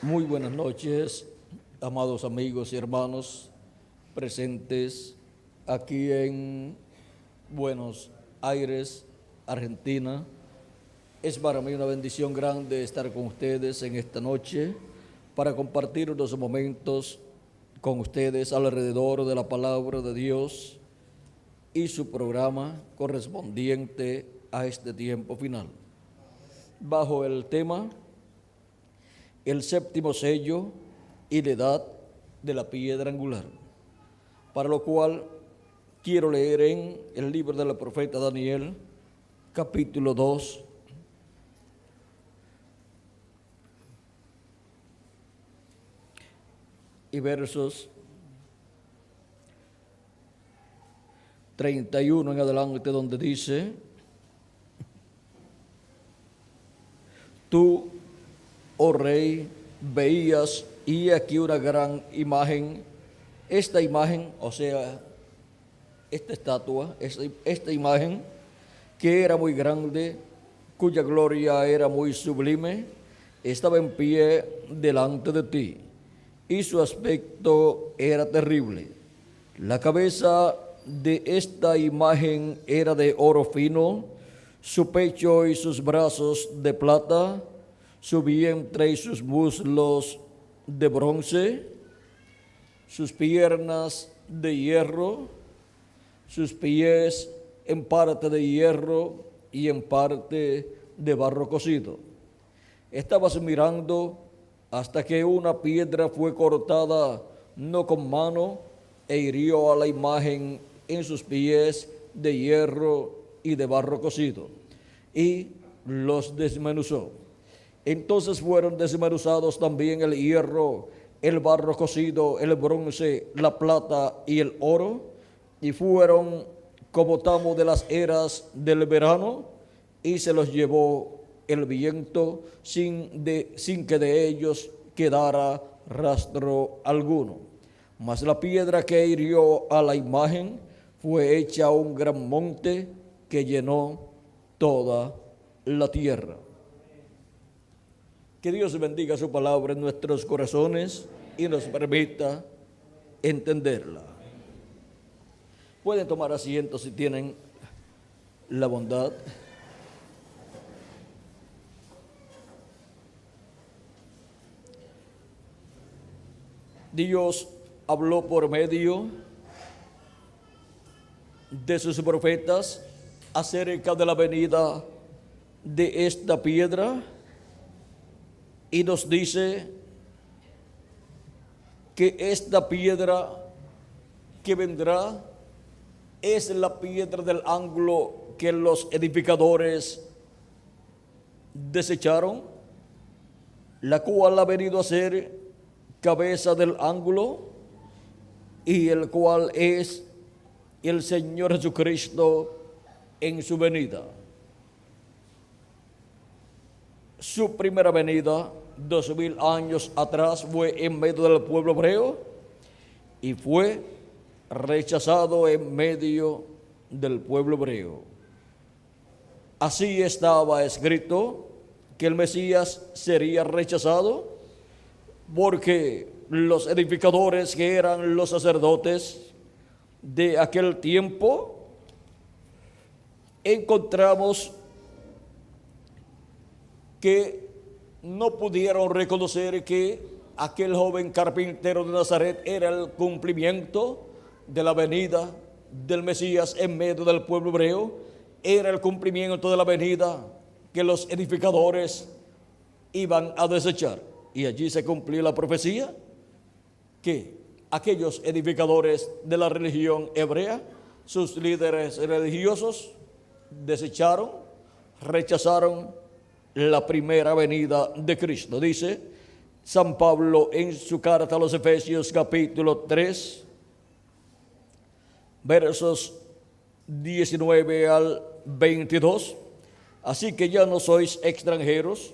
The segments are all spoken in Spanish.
Muy buenas noches, amados amigos y hermanos presentes aquí en Buenos Aires, Argentina. Es para mí una bendición grande estar con ustedes en esta noche para compartir unos momentos con ustedes alrededor de la palabra de Dios y su programa correspondiente a este tiempo final. Bajo el tema el séptimo sello y la edad de la piedra angular, para lo cual quiero leer en el libro del profeta Daniel, capítulo 2, y versos 31 en adelante, donde dice: Tú, oh rey, veías y aquí una gran imagen. Esta imagen, o sea, esta estatua, esta imagen que era muy grande, cuya gloria era muy sublime, estaba en pie delante de ti, y su aspecto era terrible. La cabeza de esta imagen era de oro fino, su pecho y sus brazos de plata, su vientre y sus muslos de bronce, sus piernas de hierro, sus pies en parte de hierro y en parte de barro cocido. Estabas mirando hasta que una piedra fue cortada no con mano e hirió a la imagen en sus pies de hierro y de barro cocido, y los desmenuzó. Entonces fueron desmenuzados también el hierro, el barro cocido, el bronce, la plata y el oro, y fueron como tamo de las eras del verano, y se los llevó el viento sin que de ellos quedara rastro alguno. Mas la piedra que hirió a la imagen fue hecha un gran monte que llenó toda la tierra. Que Dios bendiga su palabra en nuestros corazones y nos permita entenderla. Pueden tomar asiento si tienen la bondad. Dios habló por medio de sus profetas acerca de la venida de esta piedra, y nos dice que esta piedra que vendrá es la piedra del ángulo que los edificadores desecharon, la cual ha venido a ser cabeza del ángulo, y el cual es el Señor Jesucristo en su venida. Su primera venida, 2000 años atrás, fue en medio del pueblo hebreo y fue rechazado en medio del pueblo hebreo. Así estaba escrito que el Mesías sería rechazado, porque los edificadores, que eran los sacerdotes de aquel tiempo, encontramos que no pudieron reconocer que aquel joven carpintero de Nazaret era el cumplimiento de la venida del Mesías en medio del pueblo hebreo, era el cumplimiento de la venida que los edificadores iban a desechar. Y allí se cumplió la profecía que aquellos edificadores de la religión hebrea, sus líderes religiosos, desecharon, rechazaron la primera venida de Cristo. Dice San Pablo en su carta a los Efesios, capítulo 3, versos 19 al 22. Así que ya no sois extranjeros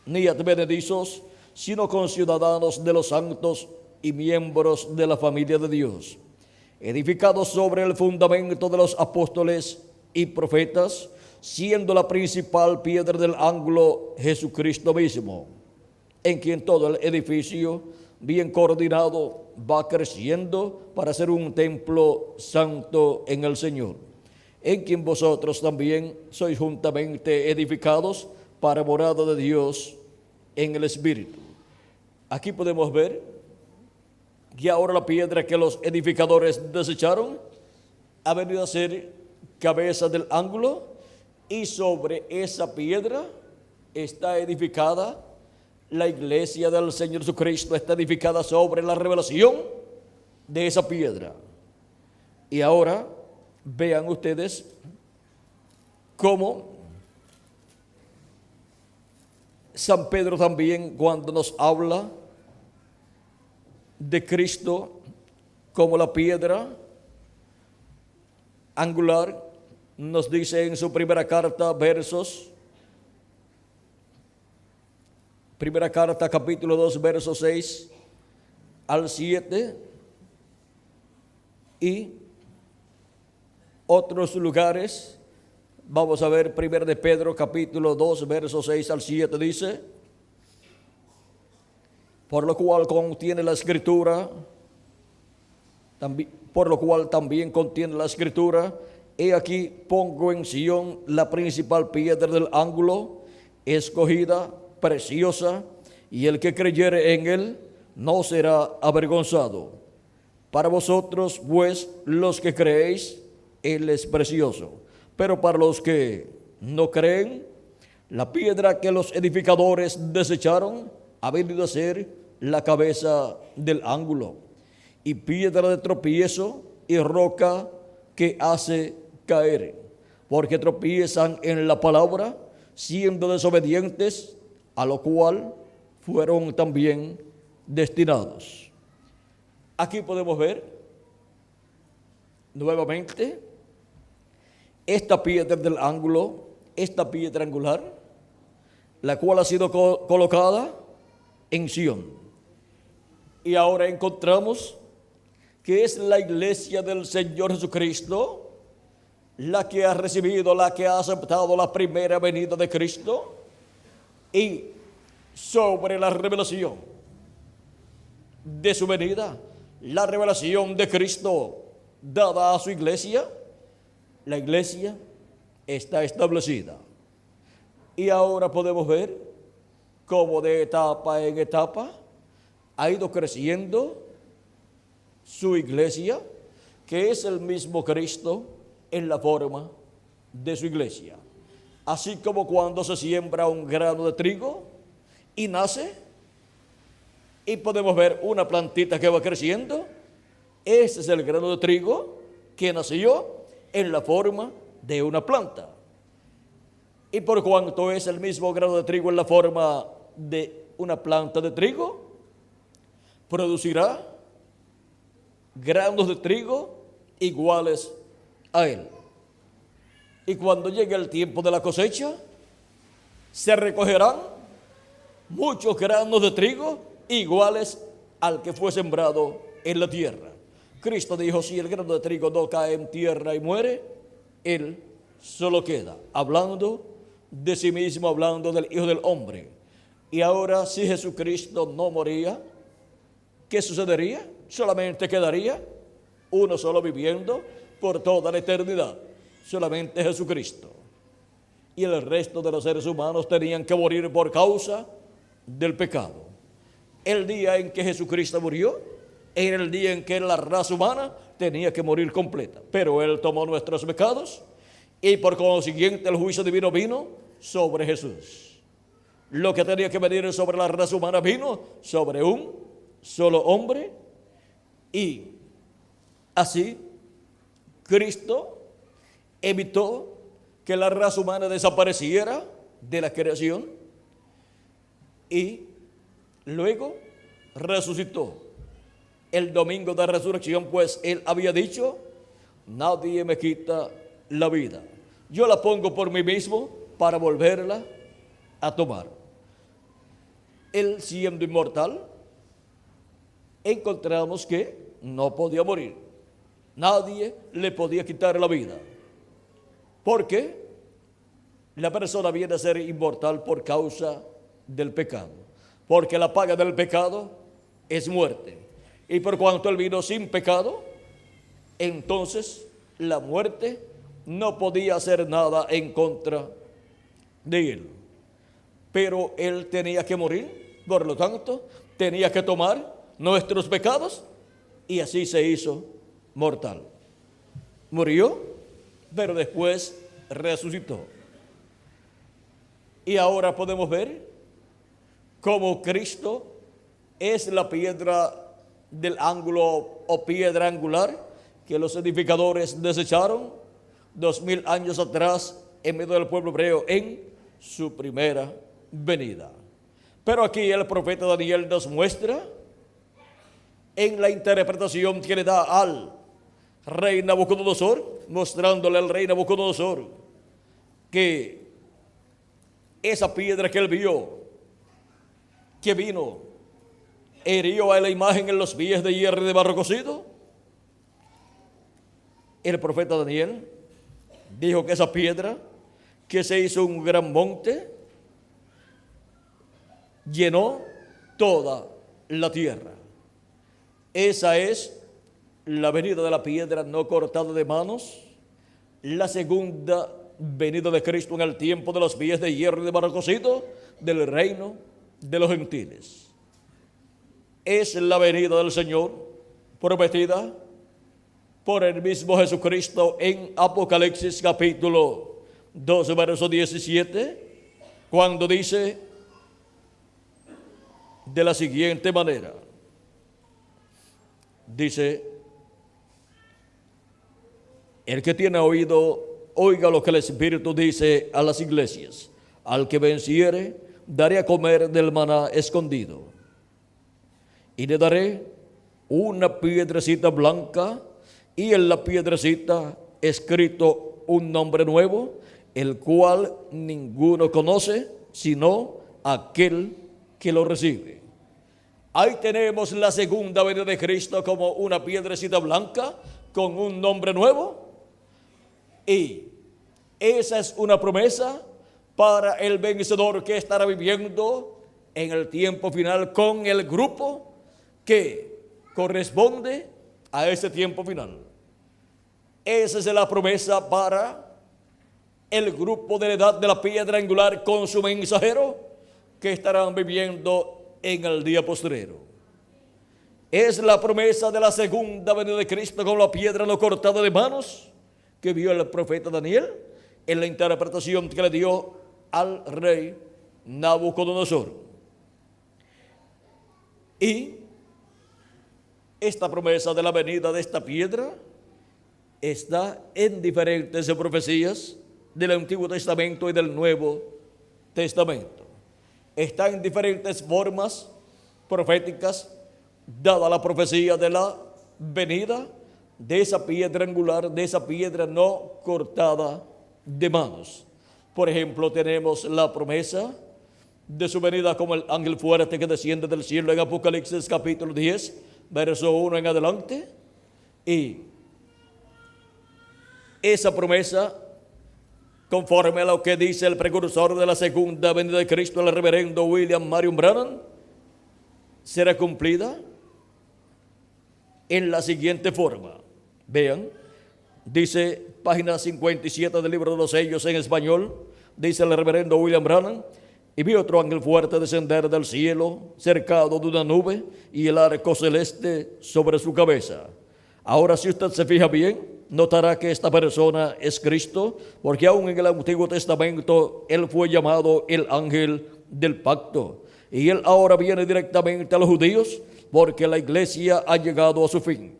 ni advenedizos, sino conciudadanos de los santos y miembros de la familia de Dios, edificados sobre el fundamento de los apóstoles y profetas, siendo la principal piedra del ángulo Jesucristo mismo, en quien todo el edificio, bien coordinado, va creciendo para ser un templo santo en el Señor, en quien vosotros también sois juntamente edificados para morada de Dios en el Espíritu. Aquí podemos ver que ahora la piedra que los edificadores desecharon ha venido a ser cabeza del ángulo, y sobre esa piedra está edificada la iglesia del Señor Jesucristo, está edificada sobre la revelación de esa piedra. Y ahora vean ustedes cómo San Pedro también, cuando nos habla de Cristo como la piedra angular, nos dice en su primera carta, primera carta, capítulo 2, versos 6 al 7, y otros lugares. Vamos a ver, primera de Pedro, capítulo 2, versos 6 al 7, dice: por lo cual contiene la Escritura, por lo cual también contiene la Escritura: he aquí pongo en Sión la principal piedra del ángulo, escogida, preciosa, y el que creyere en él no será avergonzado. Para vosotros, pues, los que creéis, él es precioso. Pero para los que no creen, la piedra que los edificadores desecharon ha venido a ser la cabeza del ángulo, y piedra de tropiezo y roca que hace caer, porque tropiezan en la palabra, siendo desobedientes, a lo cual fueron también destinados. Aquí podemos ver nuevamente esta piedra del ángulo, esta piedra angular, la cual ha sido colocada en Sión. Y ahora encontramos que es la iglesia del Señor Jesucristo la que ha recibido, la que ha aceptado la primera venida de Cristo, y sobre la revelación de su venida, la revelación de Cristo dada a su iglesia, la iglesia está establecida. Y ahora podemos ver cómo de etapa en etapa ha ido creciendo su iglesia, que es el mismo Cristo en la forma de su iglesia. Así como cuando se siembra un grano de trigo y nace, y podemos ver una plantita que va creciendo, ese es el grano de trigo que nació en la forma de una planta. Y por cuanto es el mismo grano de trigo en la forma de una planta de trigo, producirá granos de trigo iguales a él. Y cuando llegue el tiempo de la cosecha, se recogerán muchos granos de trigo iguales al que fue sembrado en la tierra. Cristo dijo: si el grano de trigo no cae en tierra y muere, él solo queda. Hablando de sí mismo, hablando del Hijo del Hombre. Y ahora, si Jesucristo no moría, ¿qué sucedería? Solamente quedaría uno solo viviendo por toda la eternidad, solamente Jesucristo. Y el resto de los seres humanos tenían que morir por causa del pecado. El día en que Jesucristo murió era el día en que la raza humana tenía que morir completa, pero Él tomó nuestros pecados y por consiguiente el juicio divino vino sobre Jesús. Lo que tenía que venir sobre la raza humana vino sobre un solo hombre, y así Cristo evitó que la raza humana desapareciera de la creación, y luego resucitó el domingo de resurrección, pues Él había dicho: nadie me quita la vida, yo la pongo por mí mismo para volverla a tomar. Él, siendo inmortal, encontramos que no podía morir, nadie le podía quitar la vida, porque la persona viene a ser inmortal por causa del pecado. porque la paga del pecado es muerte. Y por cuanto Él vino sin pecado, entonces la muerte no podía hacer nada en contra de Él. Pero Él tenía que morir, por lo tanto, tenía que tomar nuestros pecados, y así se hizo mortal. Murió, pero después resucitó. Y ahora podemos ver cómo Cristo es la piedra del ángulo o piedra angular que los edificadores desecharon 2000 años atrás en medio del pueblo hebreo en su primera venida. Pero aquí el profeta Daniel nos muestra en la interpretación que le da al rey Nabucodonosor, mostrándole al rey Nabucodonosor que esa piedra que él vio, que vino, hirió a la imagen en los pies de hierro y de barro cocido. El profeta Daniel dijo que esa piedra, que se hizo un gran monte, llenó toda la tierra. Esa es la venida de la piedra no cortada de manos, la segunda venida de Cristo en el tiempo de los pies de hierro y de barro cocido del reino de los gentiles. Es la venida del Señor prometida por el mismo Jesucristo en Apocalipsis capítulo 2, verso 17, cuando dice de la siguiente manera, dice: el que tiene oído, oiga lo que el Espíritu dice a las iglesias. Al que venciere, daré a comer del maná escondido, y le daré una piedrecita blanca, y en la piedrecita escrito un nombre nuevo, el cual ninguno conoce sino aquel que lo recibe. Ahí tenemos la segunda venida de Cristo como una piedrecita blanca con un nombre nuevo, y esa es una promesa para el vencedor que estará viviendo en el tiempo final con el grupo que corresponde a ese tiempo final. Esa es la promesa para el grupo de la edad de la piedra angular con su mensajero que estarán viviendo en el día postrero. Es la promesa de la segunda venida de Cristo con la piedra no cortada de manos que vio el profeta Daniel en la interpretación que le dio al rey Nabucodonosor. Y esta promesa de la venida de esta piedra está en diferentes profecías del Antiguo Testamento y del Nuevo Testamento. Está en diferentes formas proféticas, dada la profecía de la venida de esa piedra angular, de esa piedra no cortada de manos. Por ejemplo, tenemos la promesa de su venida como el ángel fuerte que desciende del cielo en Apocalipsis capítulo 10, verso 1 en adelante. Y esa promesa, conforme a lo que dice el precursor de la segunda venida de Cristo, el reverendo William Marion Branham, será cumplida en la siguiente forma. Vean, dice página 57 del libro de los sellos en español, dice el reverendo William Branham: y vi otro ángel fuerte descender del cielo, cercado de una nube, y el arco celeste sobre su cabeza. Ahora, si usted se fija bien, notará que esta persona es Cristo, porque aún en el Antiguo Testamento Él fue llamado el ángel del pacto. Y Él ahora viene directamente a los judíos, porque la iglesia ha llegado a su fin.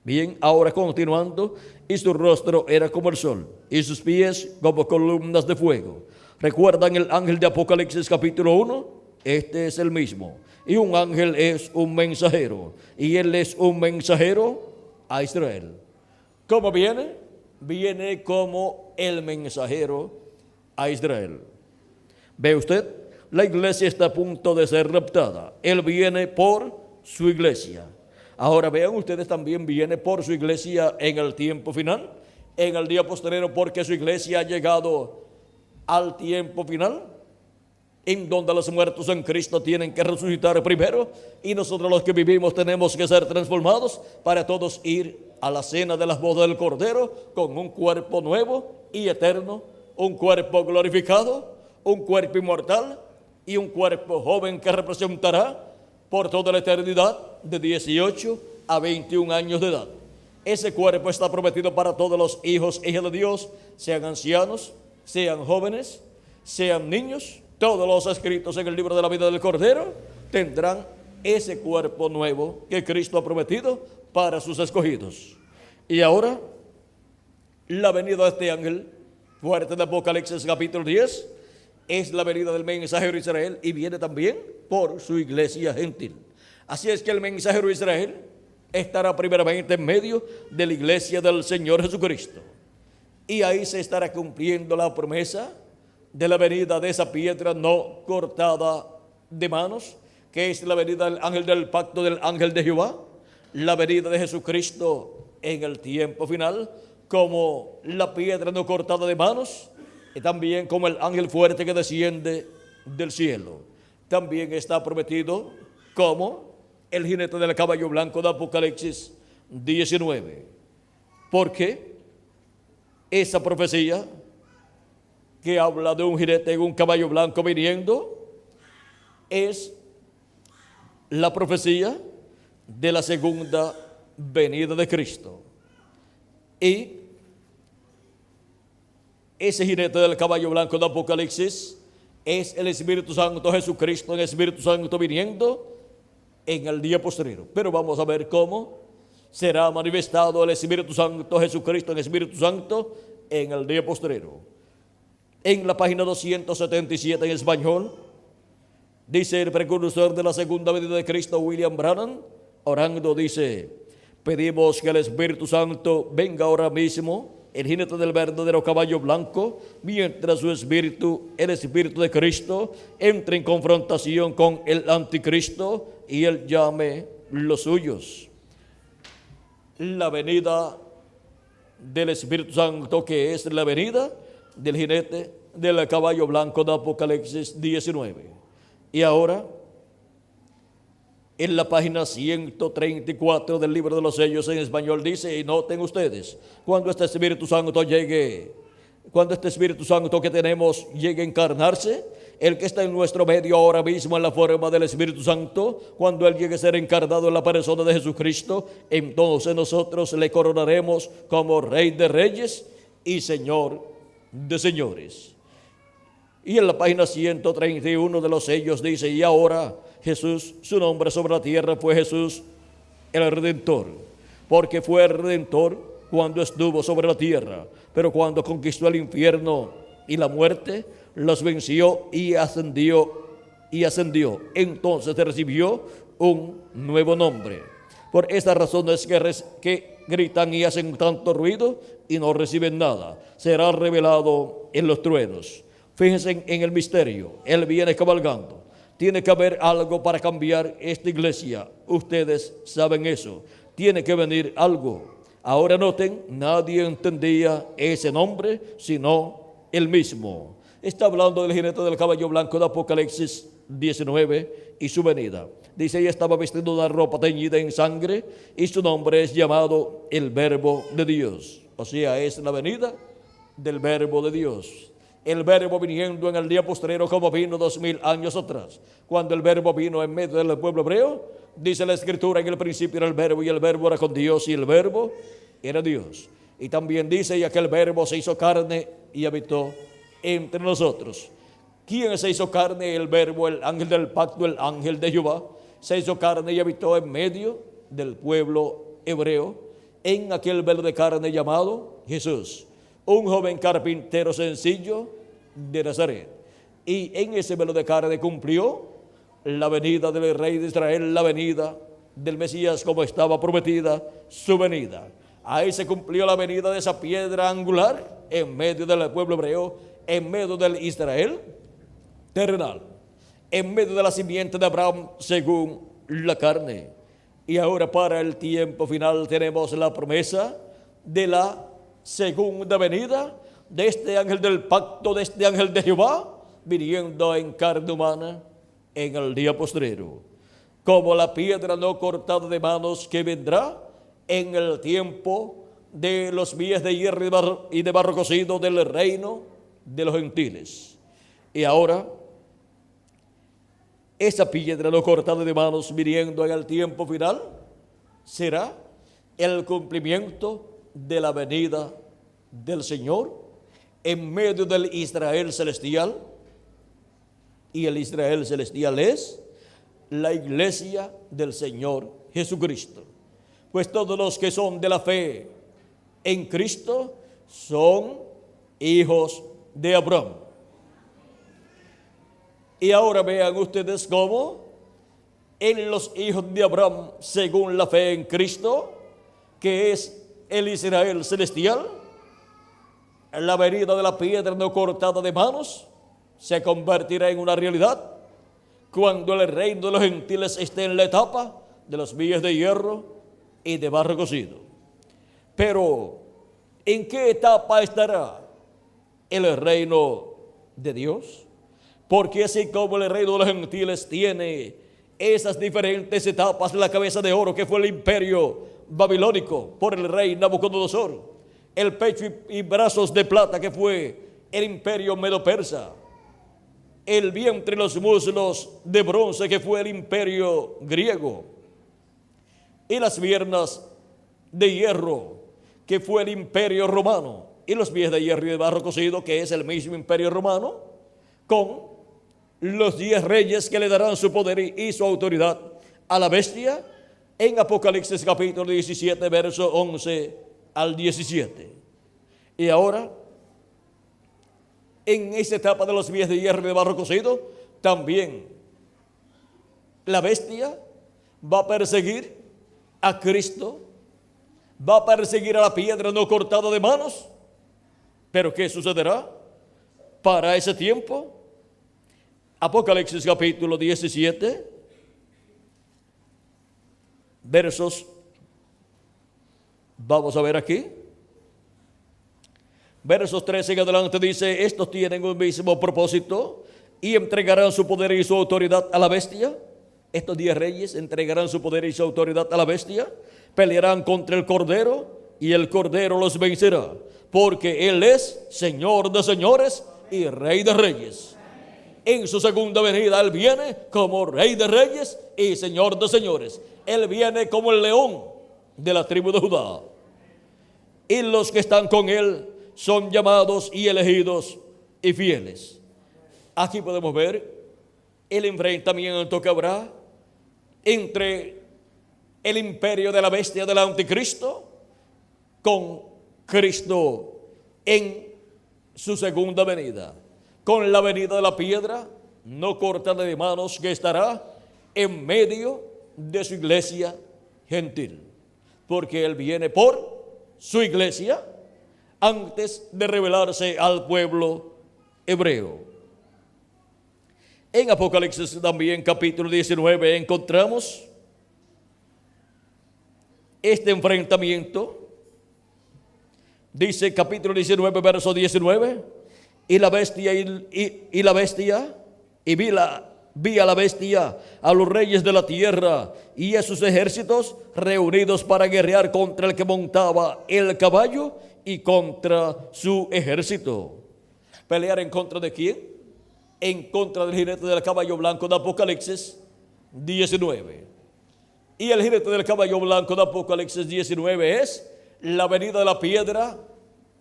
Bien, ahora continuando, y su rostro era como el sol, y sus pies como columnas de fuego. ¿Recuerdan el ángel de Apocalipsis capítulo 1? Este es el mismo. Y un ángel es un mensajero, y él es un mensajero a Israel. ¿Cómo viene? Viene como el mensajero a Israel. ¿Ve usted? La iglesia está a punto de ser raptada. Él viene por su iglesia. Ahora vean ustedes, también viene por su iglesia en el tiempo final, en el día postrero, porque su iglesia ha llegado al tiempo final. en donde los muertos en Cristo tienen que resucitar primero, y nosotros los que vivimos tenemos que ser transformados para todos ir a la cena de las bodas del Cordero con un cuerpo nuevo y eterno, un cuerpo glorificado, un cuerpo inmortal y un cuerpo joven que representará por toda la eternidad de 18 a 21 años de edad. Ese cuerpo está prometido para todos los hijos e hijas de Dios, sean ancianos, sean jóvenes, sean niños. Todos los escritos en el libro de la vida del Cordero tendrán ese cuerpo nuevo que Cristo ha prometido para sus escogidos. Y ahora, la venida de este ángel fuerte de Apocalipsis capítulo 10 es la venida del mensajero de Israel, y viene también por su iglesia gentil. Así es que el mensajero de Israel estará primeramente en medio de la iglesia del Señor Jesucristo, y ahí se estará cumpliendo la promesa de la venida de esa piedra no cortada de manos, que es la venida del ángel del pacto, del ángel de Jehová, la venida de Jesucristo en el tiempo final, como la piedra no cortada de manos, y también como el ángel fuerte que desciende del cielo. También está prometido como el jinete del caballo blanco de Apocalipsis 19, porque esa profecía que habla de un jinete en un caballo blanco viniendo es la profecía de la segunda venida de Cristo. Y ese jinete del caballo blanco de Apocalipsis es el Espíritu Santo Jesucristo, el Espíritu Santo viniendo en el día postrero. Pero vamos a ver cómo será manifestado el Espíritu Santo Jesucristo, el Espíritu Santo en el día postrero. En la página 277 en español, dice el precursor de la segunda venida de Cristo, William Branham, orando, dice: pedimos que el Espíritu Santo venga ahora mismo, el jinete del verdadero caballo blanco, mientras su espíritu, el Espíritu de Cristo, entre en confrontación con el anticristo y él llame los suyos. La venida del Espíritu Santo, que es la venida del jinete del caballo blanco de Apocalipsis 19. Y ahora, en la página 134 del libro de los sellos en español dice, y noten ustedes, cuando este Espíritu Santo llegue, cuando este Espíritu Santo que tenemos llegue a encarnarse, el que está en nuestro medio ahora mismo en la forma del Espíritu Santo, cuando él llegue a ser encarnado en la persona de Jesucristo, entonces nosotros le coronaremos como Rey de Reyes y Señor de Señores. Y en la página 131 de los sellos dice, y ahora Jesús, su nombre sobre la tierra fue Jesús el Redentor, porque fue el Redentor cuando estuvo sobre la tierra, pero cuando conquistó el infierno y la muerte, los venció y ascendió, entonces recibió un nuevo nombre. Por esta razón es que gritan y hacen tanto ruido y no reciben nada. Será revelado en los truenos. Fíjense en el misterio, él viene cabalgando. Tiene que haber algo para cambiar esta iglesia. Ustedes saben eso. Tiene que venir algo. Ahora noten, nadie entendía ese nombre sino él mismo. Está hablando del jinete del caballo blanco de Apocalipsis 19 y su venida. Dice, ella estaba vestido de una ropa teñida en sangre y su nombre es llamado el Verbo de Dios. O sea, es la venida del Verbo de Dios. El Verbo viniendo en el día postrero como vino 2000 años atrás. Cuando el Verbo vino en medio del pueblo hebreo, dice la Escritura, en el principio era el Verbo y el Verbo era con Dios y el Verbo era Dios. Y también dice, y aquel Verbo se hizo carne y habitó entre nosotros. ¿Quién se hizo carne? El Verbo, el ángel del pacto, el ángel de Jehová, se hizo carne y habitó en medio del pueblo hebreo, en aquel velo de carne llamado Jesús, un joven carpintero sencillo de Nazaret. Y en ese velo de carne cumplió la venida del Rey de Israel, la venida del Mesías como estaba prometida su venida. Ahí se cumplió la venida de esa piedra angular en medio del pueblo hebreo, en medio del Israel terrenal, en medio de la simiente de Abraham según la carne. Y ahora para el tiempo final tenemos la promesa de la segunda venida de este ángel del pacto, de este ángel de Jehová, viniendo en carne humana en el día postrero, como la piedra no cortada de manos que vendrá en el tiempo de los días de hierro y de barro cocido del reino de los gentiles. Y ahora, esa piedra no cortada de manos viniendo en el tiempo final será el cumplimiento de la venida del Señor en medio del Israel celestial. Y el Israel celestial es la iglesia del Señor Jesucristo. Pues todos los que son de la fe en Cristo son hijos de Abraham. Y ahora vean ustedes cómo en los hijos de Abraham, según la fe en Cristo, que es el Israel celestial, la venida de la piedra no cortada de manos se convertirá en una realidad cuando el reino de los gentiles esté en la etapa de los días de hierro y de barro cocido. Pero, ¿en qué etapa estará el reino de Dios? Porque así como el reino de los gentiles tiene esas diferentes etapas, la cabeza de oro que fue el imperio babilónico por el rey Nabucodonosor, el pecho y brazos de plata que fue el imperio medo-persa, el vientre y los muslos de bronce que fue el imperio griego, y las piernas de hierro que fue el imperio romano, y los pies de hierro y de barro cocido que es el mismo imperio romano, con los 10 reyes que le darán su poder y su autoridad a la bestia, en Apocalipsis capítulo 17, verso 11 al 17. Y ahora, en esta etapa de los pies de hierro y de barro cocido, también la bestia va a perseguir a Cristo, va a perseguir a la piedra no cortada de manos. Pero ¿qué sucederá para ese tiempo? Apocalipsis capítulo 17, versos, vamos a ver aquí, versos 13 en adelante dice: estos tienen un mismo propósito y entregarán su poder y su autoridad a la bestia. Estos 10 reyes entregarán su poder y su autoridad a la bestia, pelearán contra el Cordero y el Cordero los vencerá, porque Él es Señor de señores y Rey de reyes. En su segunda venida Él viene como Rey de reyes y Señor de señores. Él viene como el león de la tribu de Judá. Y los que están con Él son llamados y elegidos y fieles. Aquí podemos ver el enfrentamiento que habrá entre el imperio de la bestia del anticristo con Cristo en su segunda venida, con la venida de la piedra no cortada de manos que estará en medio de su iglesia gentil, porque Él viene por su iglesia antes de revelarse al pueblo hebreo. En Apocalipsis también capítulo 19 encontramos este enfrentamiento. Dice capítulo 19 verso 19: y la bestia vi a la bestia, a los reyes de la tierra y a sus ejércitos reunidos para guerrear contra el que montaba el caballo y contra su ejército. ¿Pelear en contra de quién? En contra del jinete del caballo blanco de Apocalipsis 19. Y el jinete del caballo blanco de Apocalipsis 19 es la venida de la piedra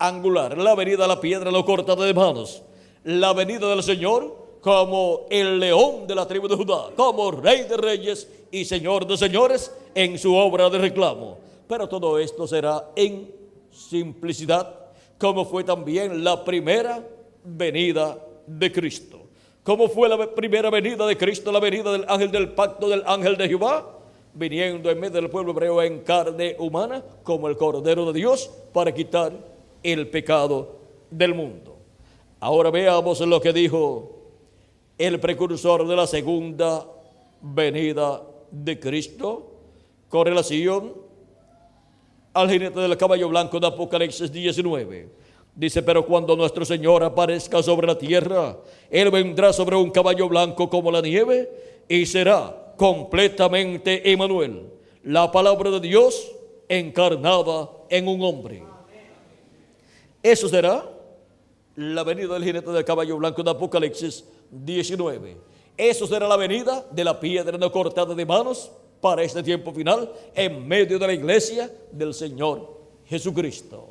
angular, la venida de la piedra no cortada de manos, la venida del Señor como el león de la tribu de Judá, como Rey de reyes y Señor de señores en su obra de reclamo. Pero todo esto será en simplicidad, como fue también la primera venida de Cristo. ¿Cómo fue la primera venida de Cristo? La venida del ángel del pacto, del ángel de Jehová, viniendo en medio del pueblo hebreo en carne humana, como el Cordero de Dios, para quitar el pecado del mundo. Ahora veamos lo que dijo el precursor de la segunda venida de Cristo con relación al jinete del caballo blanco de Apocalipsis 19. Dice, pero cuando nuestro Señor aparezca sobre la tierra, Él vendrá sobre un caballo blanco como la nieve y será completamente Emmanuel, la palabra de Dios encarnada en un hombre. Eso será la venida del jinete del caballo blanco de Apocalipsis 19. Eso será la venida de la piedra no cortada de manos para este tiempo final en medio de la iglesia del Señor Jesucristo.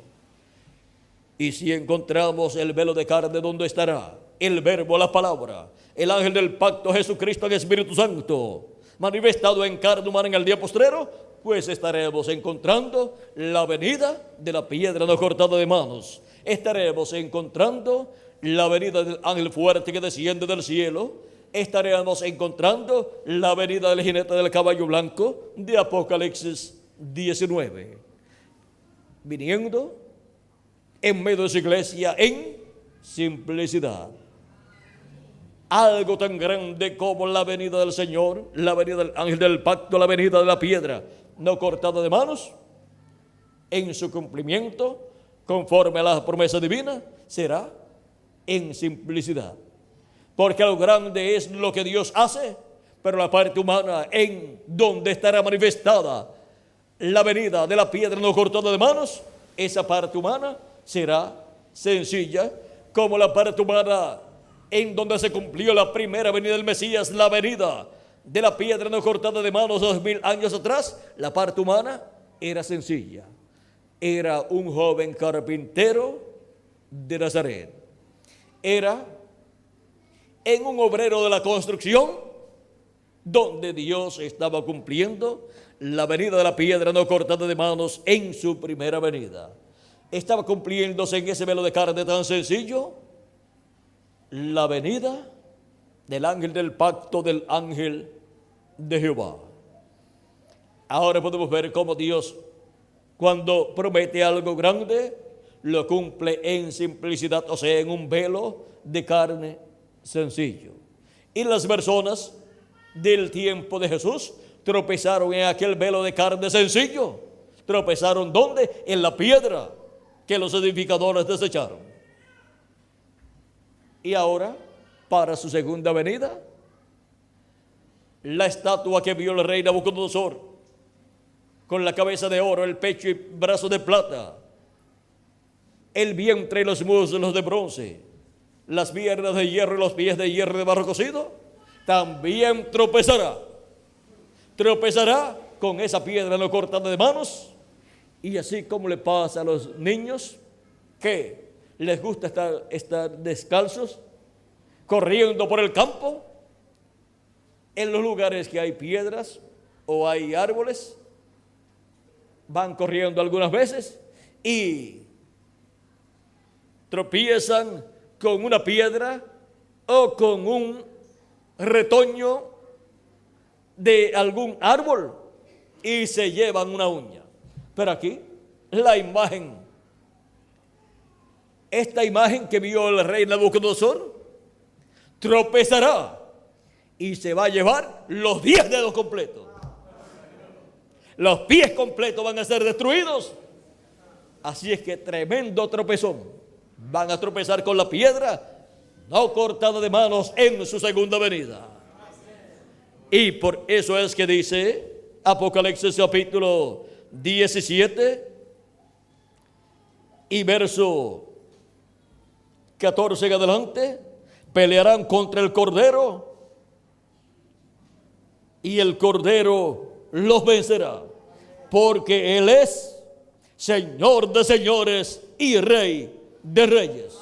Y si encontramos el velo de carne, ¿dónde estará? El verbo, la palabra, el ángel del pacto, Jesucristo en Espíritu Santo, manifestado en carne humana en el día postrero, pues estaremos encontrando la venida de la piedra no cortada de manos. Estaremos encontrando la venida del ángel fuerte que desciende del cielo. Estaremos encontrando la venida del jinete del caballo blanco de Apocalipsis 19. Viniendo en medio de su iglesia en simplicidad. Algo tan grande como la venida del Señor, la venida del ángel del pacto, la venida de la piedra no cortada de manos, en su cumplimiento, conforme a la promesa divina, será en simplicidad. Porque lo grande es lo que Dios hace, pero la parte humana, en donde estará manifestada la venida de la piedra no cortada de manos, esa parte humana será sencilla, como la parte humana en donde se cumplió la primera venida del Mesías, la venida de la piedra no cortada de manos 2000 años atrás. La parte humana era sencilla. Era un joven carpintero de Nazaret. Era en un obrero de la construcción donde Dios estaba cumpliendo la venida de la piedra no cortada de manos en su primera venida. Estaba cumpliéndose en ese velo de carne tan sencillo la venida del ángel del pacto, del ángel de Jehová. Ahora podemos ver cómo Dios, cuando promete algo grande, lo cumple en simplicidad, o sea, en un velo de carne sencillo. Y las personas del tiempo de Jesús tropezaron en aquel velo de carne sencillo. ¿Tropezaron dónde? En la piedra que los edificadores desecharon. Y ahora, para su segunda venida, la estatua que vio el rey Nabucodonosor, con la cabeza de oro, el pecho y brazos de plata, el vientre y los muslos de bronce, las piernas de hierro y los pies de hierro de barro cocido, también tropezará con esa piedra no cortada de manos. Y así como le pasa a los niños que les gusta estar descalzos, corriendo por el campo, en los lugares que hay piedras o hay árboles, van corriendo algunas veces y tropiezan con una piedra o con un retoño de algún árbol y se llevan una uña. Pero aquí la imagen, esta imagen que vio el rey Nabucodonosor, tropezará y se va a llevar los 10 dedos completos. Los pies completos van a ser destruidos. Así es que tremendo tropezón. Van a tropezar con la piedra no cortada de manos en su segunda venida. Y por eso es que dice Apocalipsis capítulo 17 y verso 14 en adelante: pelearán contra el Cordero y el Cordero los vencerá, porque Él es Señor de señores y Rey de reyes.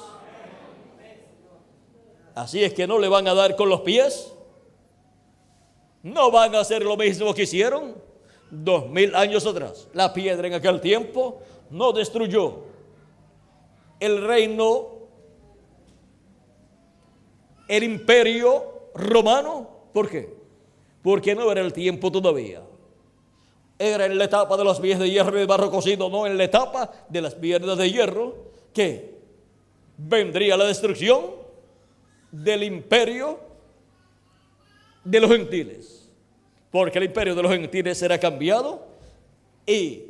Así es que no le van a dar con los pies, no van a hacer lo mismo que hicieron 2000 años atrás. La piedra en aquel tiempo no destruyó el reino, el imperio romano. ¿Por qué? Porque no era el tiempo todavía. Era en la etapa de los pies de hierro y de barro cocido, no en la etapa de las piernas de hierro, que vendría la destrucción del imperio de los gentiles. Porque el imperio de los gentiles será cambiado y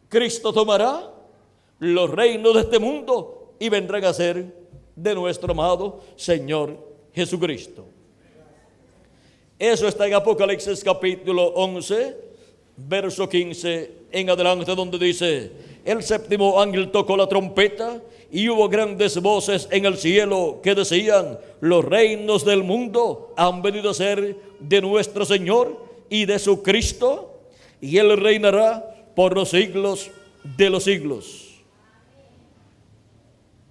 Cristo tomará los reinos de este mundo y vendrán a ser de nuestro amado Señor Jesucristo. Eso está en Apocalipsis capítulo 11, verso 15 en adelante, donde dice: el séptimo ángel tocó la trompeta y hubo grandes voces en el cielo que decían: los reinos del mundo han venido a ser de nuestro Señor y de su Cristo, y Él reinará por los siglos de los siglos.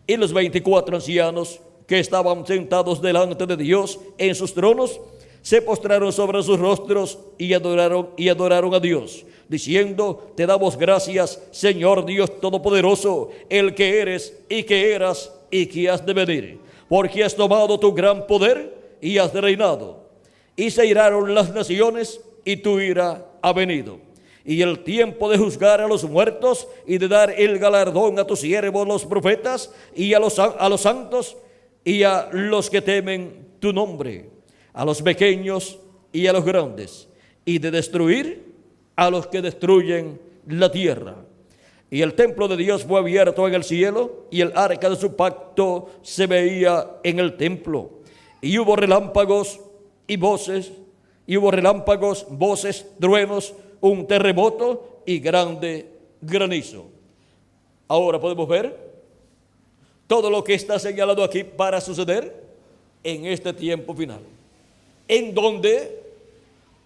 Y los 24 ancianos que estaban sentados delante de Dios en sus tronos se postraron sobre sus rostros y adoraron a Dios, diciendo: te damos gracias, Señor Dios Todopoderoso, el que eres y que eras y que has de venir, porque has tomado tu gran poder y has reinado. Y se iraron las naciones y tu ira ha venido. Y el tiempo de juzgar a los muertos y de dar el galardón a tus siervos los profetas y a los santos y a los que temen tu nombre, a los pequeños y a los grandes, y de destruir a los que destruyen la tierra. Y el templo de Dios fue abierto en el cielo, y el arca de su pacto se veía en el templo. Y hubo relámpagos y voces, truenos, un terremoto y grande granizo. Ahora podemos ver todo lo que está señalado aquí para suceder en este tiempo final, en donde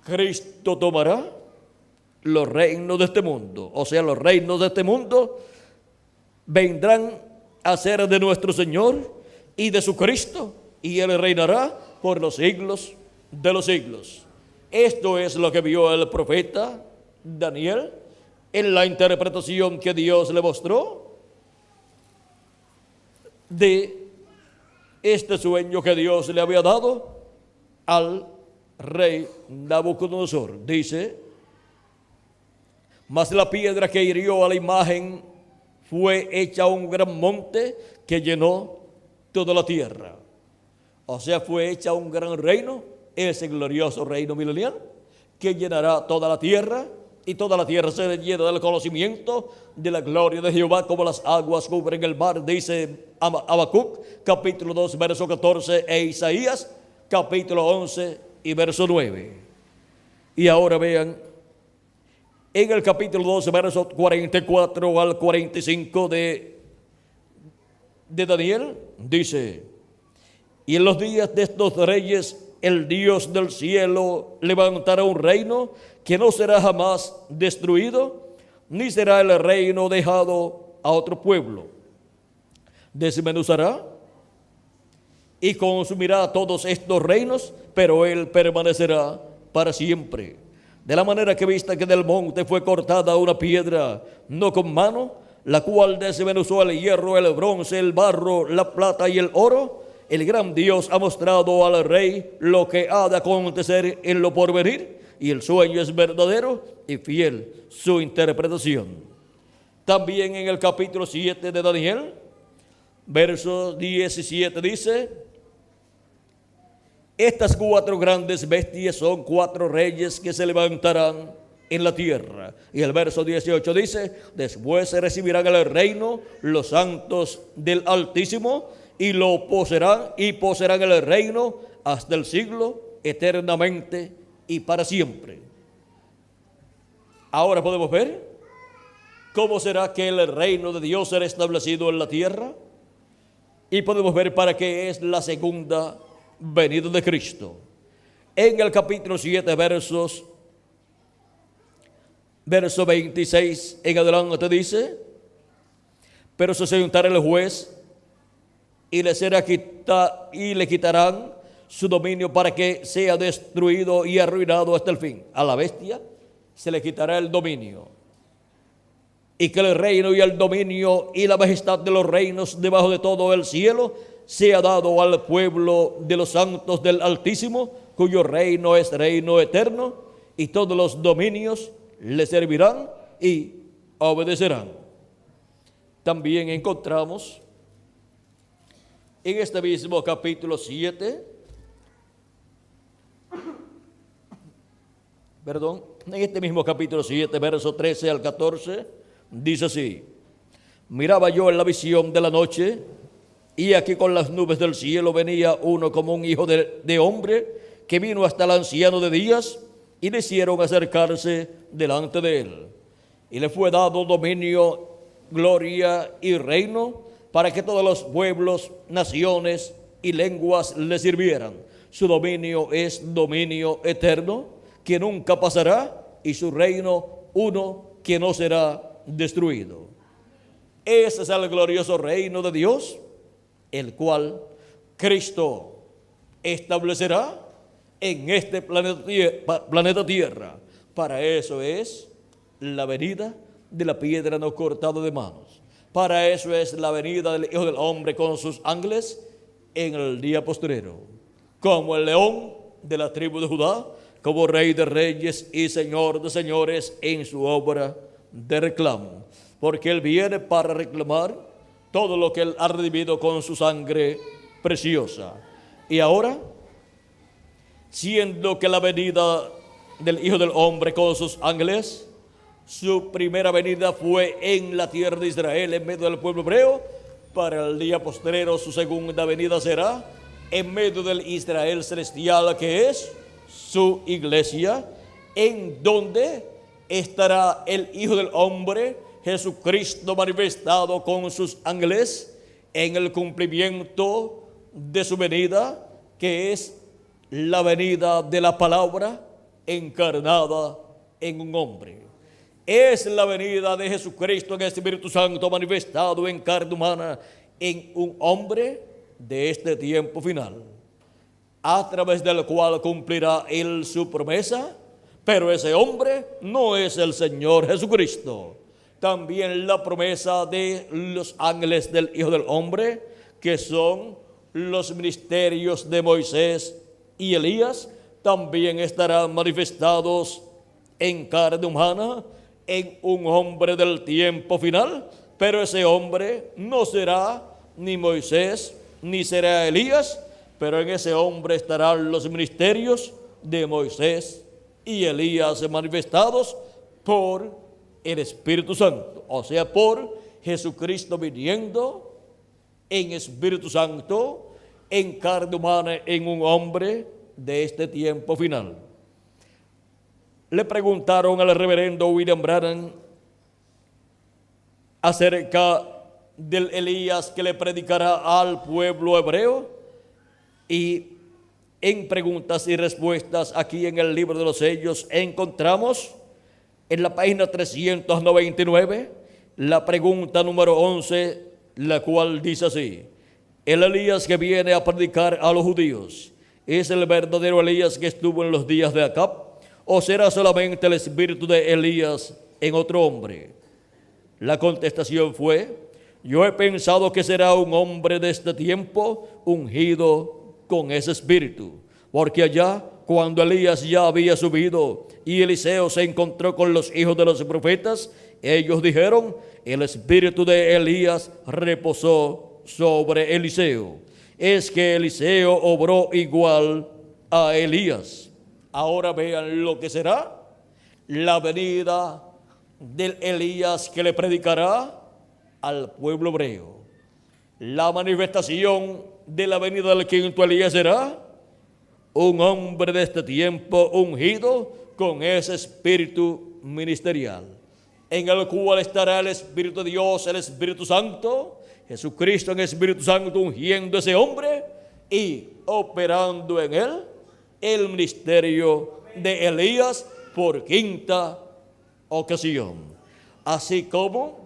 Cristo tomará los reinos de este mundo. O sea, los reinos de este mundo vendrán a ser de nuestro Señor y de su Cristo, y Él reinará por los siglos de los siglos. Esto es lo que vio el profeta Daniel en la interpretación que Dios le mostró de este sueño que Dios le había dado al rey Nabucodonosor. Dice: mas la piedra que hirió a la imagen fue hecha un gran monte que llenó toda la tierra. O sea, fue hecha un gran reino, ese glorioso reino milenial que llenará toda la tierra, y toda la tierra se llena del conocimiento de la gloria de Jehová como las aguas cubren el mar, dice Habacuc capítulo 2 verso 14 e Isaías capítulo 11 y verso 9. Y ahora vean, en el capítulo 12 verso 44 al 45 de Daniel, dice: y en los días de estos reyes el Dios del cielo levantará un reino que no será jamás destruido, ni será el reino dejado a otro pueblo. Desmenuzará y consumirá todos estos reinos, pero Él permanecerá para siempre. De la manera que vista que del monte fue cortada una piedra, no con mano, la cual desmenuzó el hierro, el bronce, el barro, la plata y el oro, el gran Dios ha mostrado al rey lo que ha de acontecer en lo porvenir, y el sueño es verdadero y fiel su interpretación. También en el capítulo 7 de Daniel, verso 17 dice: estas 4 grandes bestias son 4 reyes que se levantarán en la tierra. Y el verso 18 dice: después se recibirán el reino los santos del Altísimo, y lo poseerán el reino hasta el siglo, eternamente y para siempre. Ahora podemos ver cómo será que el reino de Dios será establecido en la tierra, y podemos ver para qué es la segunda venida de Cristo. En el capítulo 7 verso 26 en adelante dice: pero se sentará el juez y le quitarán su dominio para que sea destruido y arruinado hasta el fin. A la bestia se le quitará el dominio, y que el reino y el dominio y la majestad de los reinos debajo de todo el cielo sea dado al pueblo de los santos del Altísimo, cuyo reino es reino eterno, y todos los dominios le servirán y obedecerán. También encontramos en este mismo capítulo 7, en este mismo capítulo 7, verso 13 al 14, dice así: Miraba yo en la visión de la noche, y aquí con las nubes del cielo venía uno como un hijo de hombre, que vino hasta el anciano de días, y le hicieron acercarse delante de él. Y le fue dado dominio, gloria y reino, para que todos los pueblos, naciones y lenguas le sirvieran. Su dominio es dominio eterno, que nunca pasará, y su reino uno que no será destruido. Ese es el glorioso reino de Dios, el cual Cristo establecerá en este planeta Tierra. Para eso es la venida de la piedra no cortada de manos. Para eso es la venida del Hijo del Hombre con sus ángeles en el día postrero, como el león de la tribu de Judá, como Rey de reyes y Señor de señores en su obra de reclamo. Porque Él viene para reclamar todo lo que Él ha redimido con su sangre preciosa. Y ahora, siendo que la venida del Hijo del Hombre con sus ángeles, su primera venida fue en la tierra de Israel, en medio del pueblo hebreo, para el día postrero su segunda venida será en medio del Israel celestial, que es su iglesia, en donde estará el Hijo del Hombre, Jesucristo manifestado con sus ángeles, en el cumplimiento de su venida, que es la venida de la palabra encarnada en un hombre. Es la venida de Jesucristo en el Espíritu Santo manifestado en carne humana en un hombre de este tiempo final, a través del cual cumplirá Él su promesa. Pero ese hombre no es el Señor Jesucristo. También la promesa de los ángeles del Hijo del Hombre, que son los ministerios de Moisés y Elías, también estarán manifestados en carne humana en un hombre del tiempo final. Pero ese hombre no será ni Moisés ni será Elías, pero en ese hombre estarán los ministerios de Moisés y Elías manifestados por el Espíritu Santo, o sea, por Jesucristo viniendo en Espíritu Santo, en carne humana, en un hombre de este tiempo final. Le preguntaron al reverendo William Branham acerca del Elías que le predicará al pueblo hebreo, y en preguntas y respuestas aquí en el libro de los sellos encontramos en la página 399 la pregunta número 11, la cual dice así: el Elías que viene a predicar a los judíos, ¿es el verdadero Elías que estuvo en los días de Acab, o será solamente el espíritu de Elías en otro hombre? La contestación fue: yo he pensado que será un hombre de este tiempo ungido con ese espíritu, porque allá, cuando Elías ya había subido y Eliseo se encontró con los hijos de los profetas, ellos dijeron: el espíritu de Elías reposó sobre Eliseo. Es que Eliseo obró igual a Elías. Ahora vean lo que será la venida del Elías que le predicará al pueblo hebreo. La manifestación de la venida del quinto Elías será un hombre de este tiempo ungido con ese espíritu ministerial, en el cual estará el Espíritu de Dios, el Espíritu Santo, Jesucristo en el Espíritu Santo ungiendo a ese hombre y operando en él el ministerio de Elías por quinta ocasión. Así como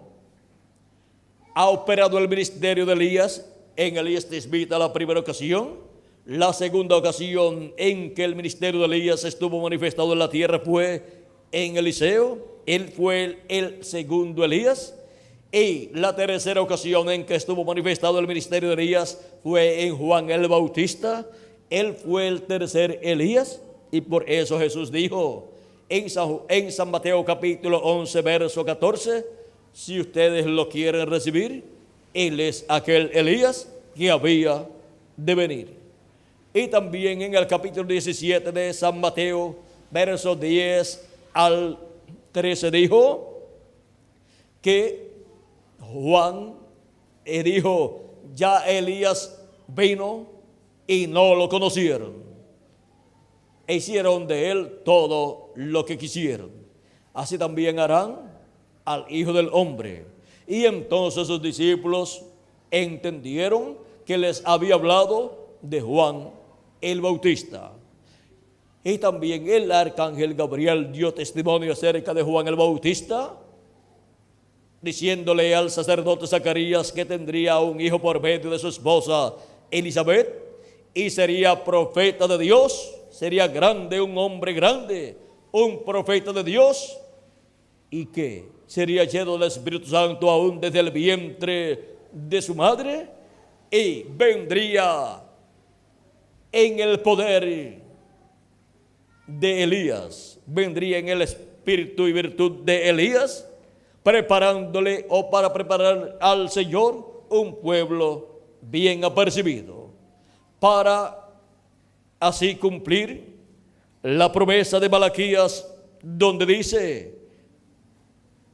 ha operado el ministerio de Elías en Elías Tisbita la primera ocasión, la segunda ocasión en que el ministerio de Elías estuvo manifestado en la tierra fue en Eliseo, él fue el segundo Elías, y la tercera ocasión en que estuvo manifestado el ministerio de Elías fue en Juan el Bautista, él fue el tercer Elías, y por eso Jesús dijo en San Mateo capítulo 11 verso 14, si ustedes lo quieren recibir, él es aquel Elías que había de venir. Y también en el capítulo 17 de San Mateo, versos 10 al 13, dijo que Juan dijo, ya Elías vino y no lo conocieron. E hicieron de él todo lo que quisieron. Así también harán al Hijo del Hombre. Y entonces sus discípulos entendieron que les había hablado de Juan el Bautista. Y también el arcángel Gabriel dio testimonio acerca de Juan el Bautista, diciéndole al sacerdote Zacarías que tendría un hijo por medio de su esposa Elizabeth, y sería profeta de Dios, sería grande, un hombre grande, un profeta de Dios, y que sería lleno del Espíritu Santo aún desde el vientre de su madre, y vendría en el poder de Elías, vendría en el espíritu y virtud de Elías, preparándole o para preparar al Señor un pueblo bien apercibido, para así cumplir la promesa de Malaquías, donde dice: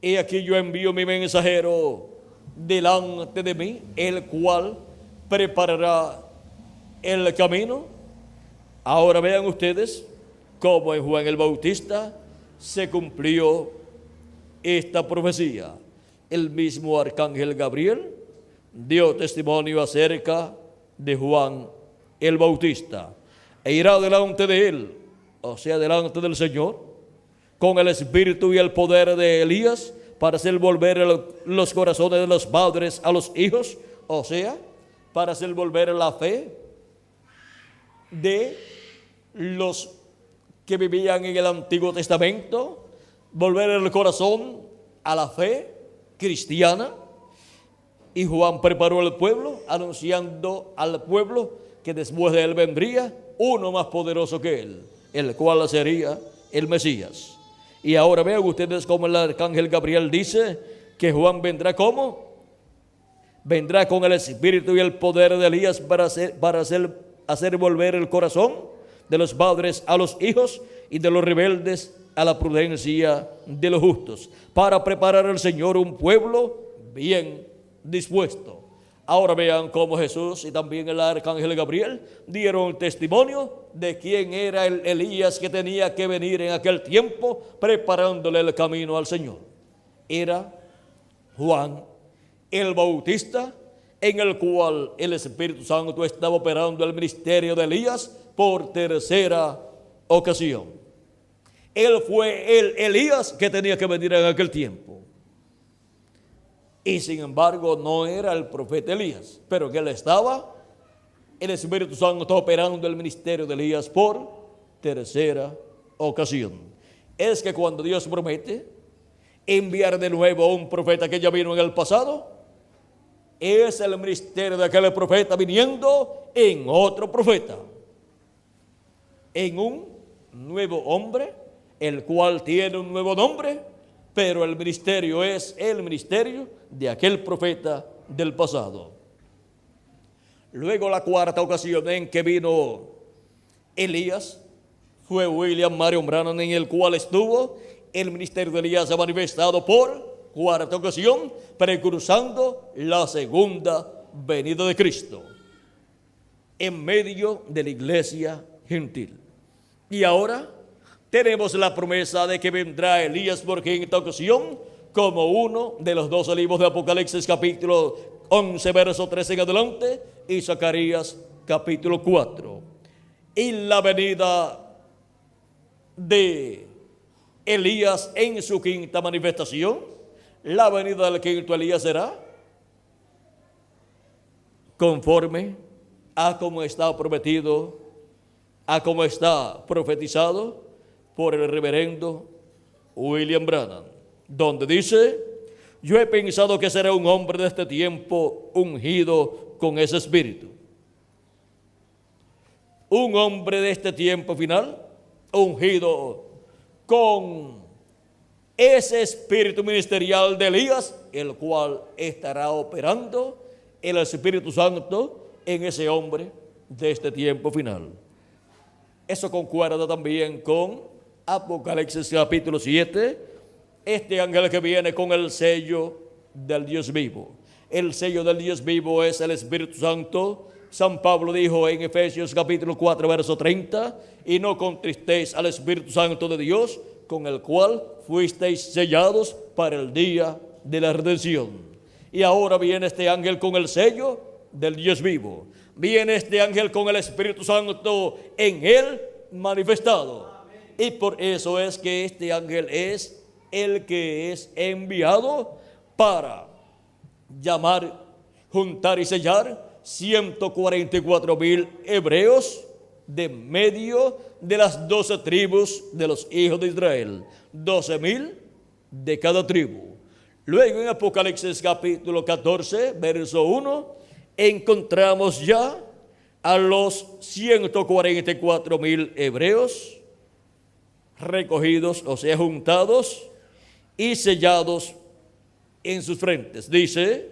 he aquí yo envío mi mensajero delante de mí, el cual preparará el camino. Ahora vean ustedes cómo en Juan el Bautista se cumplió esta profecía. El mismo arcángel Gabriel dio testimonio acerca de Juan el Bautista, e irá delante de él, o sea, delante del Señor, con el espíritu y el poder de Elías, para hacer volver los corazones de los padres a los hijos, o sea, para hacer volver la fe de los que vivían en el Antiguo Testamento, volver el corazón a la fe cristiana. Y Juan preparó al pueblo, anunciando al pueblo que después de él vendría uno más poderoso que él, el cual sería el Mesías. Y ahora vean ustedes cómo el arcángel Gabriel dice que Juan vendrá como vendrá con el espíritu y el poder de Elías para hacer volver el corazón de los padres a los hijos y de los rebeldes a la prudencia de los justos, para preparar al Señor un pueblo bien dispuesto. Ahora vean cómo Jesús y también el arcángel Gabriel dieron testimonio de quién era el Elías que tenía que venir en aquel tiempo preparándole el camino al Señor. Era Juan el Bautista, en el cual el Espíritu Santo estaba operando el ministerio de Elías por tercera ocasión. Él fue el Elías que tenía que venir en aquel tiempo. Y sin embargo no era el profeta Elías, pero que él estaba, el Espíritu Santo operando el ministerio de Elías por tercera ocasión. Es que cuando Dios promete enviar de nuevo a un profeta que ya vino en el pasado, es el ministerio de aquel profeta viniendo en otro profeta, en un nuevo hombre, el cual tiene un nuevo nombre, pero el ministerio es el ministerio de aquel profeta del pasado. Luego la cuarta ocasión en que vino Elías fue William Marion Branham, en el cual estuvo el ministerio de Elías ha manifestado por cuarta ocasión, precursando la segunda venida de Cristo en medio de la iglesia gentil. Y ahora tenemos la promesa de que vendrá Elías por quinta ocasión, como uno de los 12 libros de Apocalipsis, capítulo 11, verso 13 en adelante, y Zacarías, capítulo 4. Y la venida de Elías en su quinta manifestación, la venida del quinto Elías será conforme a como está prometido, a como está profetizado por el reverendo William Branham, donde dice: yo he pensado que será un hombre de este tiempo ungido con ese espíritu. Un hombre de este tiempo final ungido con ese espíritu ministerial de Elías, el cual estará operando el Espíritu Santo en ese hombre de este tiempo final. Eso concuerda también con Apocalipsis capítulo 7, este ángel que viene con el sello del Dios vivo. El sello del Dios vivo es el Espíritu Santo. San Pablo dijo en Efesios capítulo 4, verso 30, y no contristéis al Espíritu Santo de Dios, con el cual fuisteis sellados para el día de la redención. Y ahora viene este ángel con el sello del Dios vivo. Viene este ángel con el Espíritu Santo en él manifestado. Y por eso es que este ángel es el que es enviado para llamar, juntar y sellar 144,000 hebreos de medio de las 12 tribus de los hijos de Israel. 12,000 de cada tribu. Luego en Apocalipsis capítulo 14, verso 1, encontramos ya a los 144,000 hebreos recogidos, o sea, juntados y sellados en sus frentes. Dice: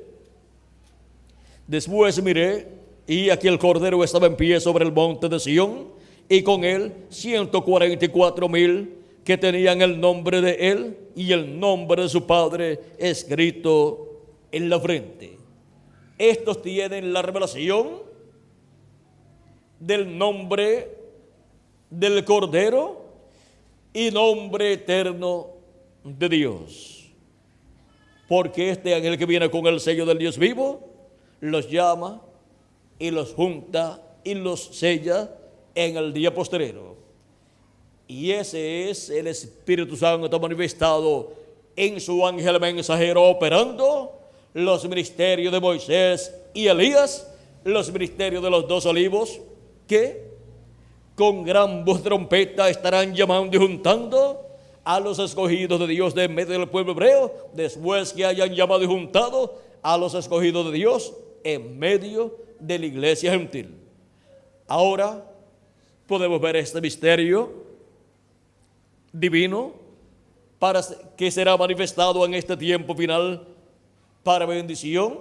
después miré, y aquí el Cordero estaba en pie sobre el monte de Sión, y con él 144,000 que tenían el nombre de él y el nombre de su padre escrito en la frente. Estos tienen la revelación del nombre del Cordero y nombre eterno de Dios. Porque este ángel que viene con el sello del Dios vivo los llama y los junta y los sella en el día postrero. Y ese es el Espíritu Santo manifestado en su ángel mensajero, operando los ministerios de Moisés y Elías, los ministerios de los 2 olivos, que con gran voz de trompeta estarán llamando y juntando a los escogidos de Dios de en medio del pueblo hebreo, después que hayan llamado y juntado a los escogidos de Dios en medio de la iglesia gentil. Ahora podemos ver este misterio divino para que será manifestado en este tiempo final para bendición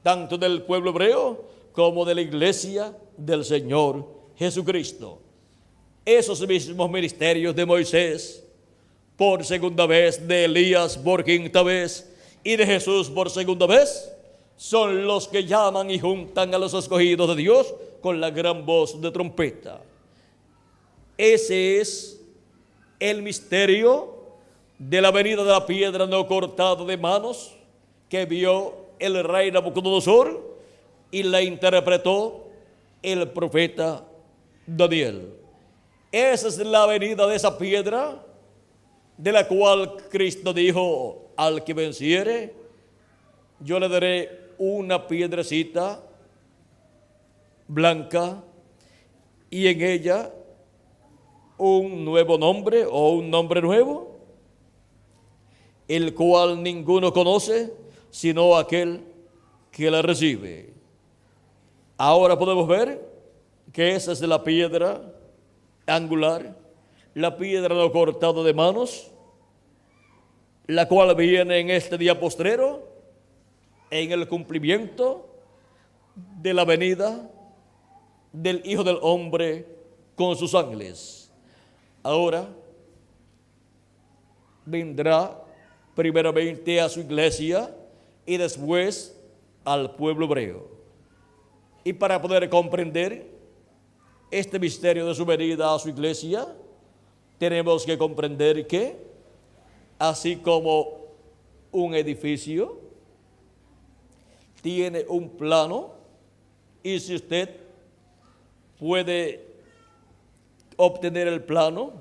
tanto del pueblo hebreo como de la iglesia del Señor Jesucristo. Esos mismos ministerios de Moisés por segunda vez, de Elías por quinta vez y de Jesús por segunda vez, son los que llaman y juntan a los escogidos de Dios con la gran voz de trompeta. Ese es el misterio de la venida de la piedra no cortada de manos que vio el rey Nabucodonosor y la interpretó el profeta Daniel. Esa es la venida de esa piedra, de la cual Cristo dijo: al que venciere, yo le daré una piedrecita blanca y en ella un nuevo nombre o un nombre nuevo, el cual ninguno conoce sino aquel que la recibe. Ahora podemos ver que esa es la piedra angular, la piedra no cortada de manos, la cual viene en este día postrero, en el cumplimiento de la venida del Hijo del Hombre con sus ángeles. Ahora vendrá primeramente a su iglesia y después al pueblo hebreo. Y para poder comprender este misterio de su venida a su iglesia, tenemos que comprender que, así como un edificio tiene un plano, y si usted puede obtener el plano,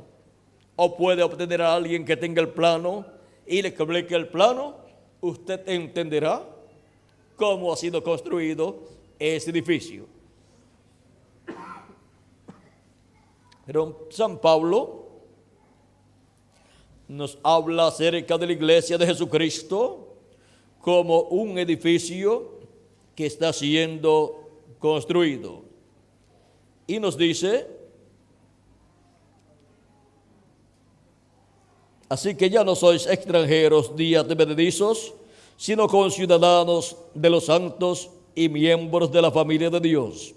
o puede obtener a alguien que tenga el plano y le explique el plano, usted entenderá cómo ha sido construido ese edificio. Pero San Pablo nos habla acerca de la iglesia de Jesucristo como un edificio que está siendo construido. Y nos dice: así que ya no sois extranjeros ni advenedizos, sino conciudadanos de los santos y miembros de la familia de Dios,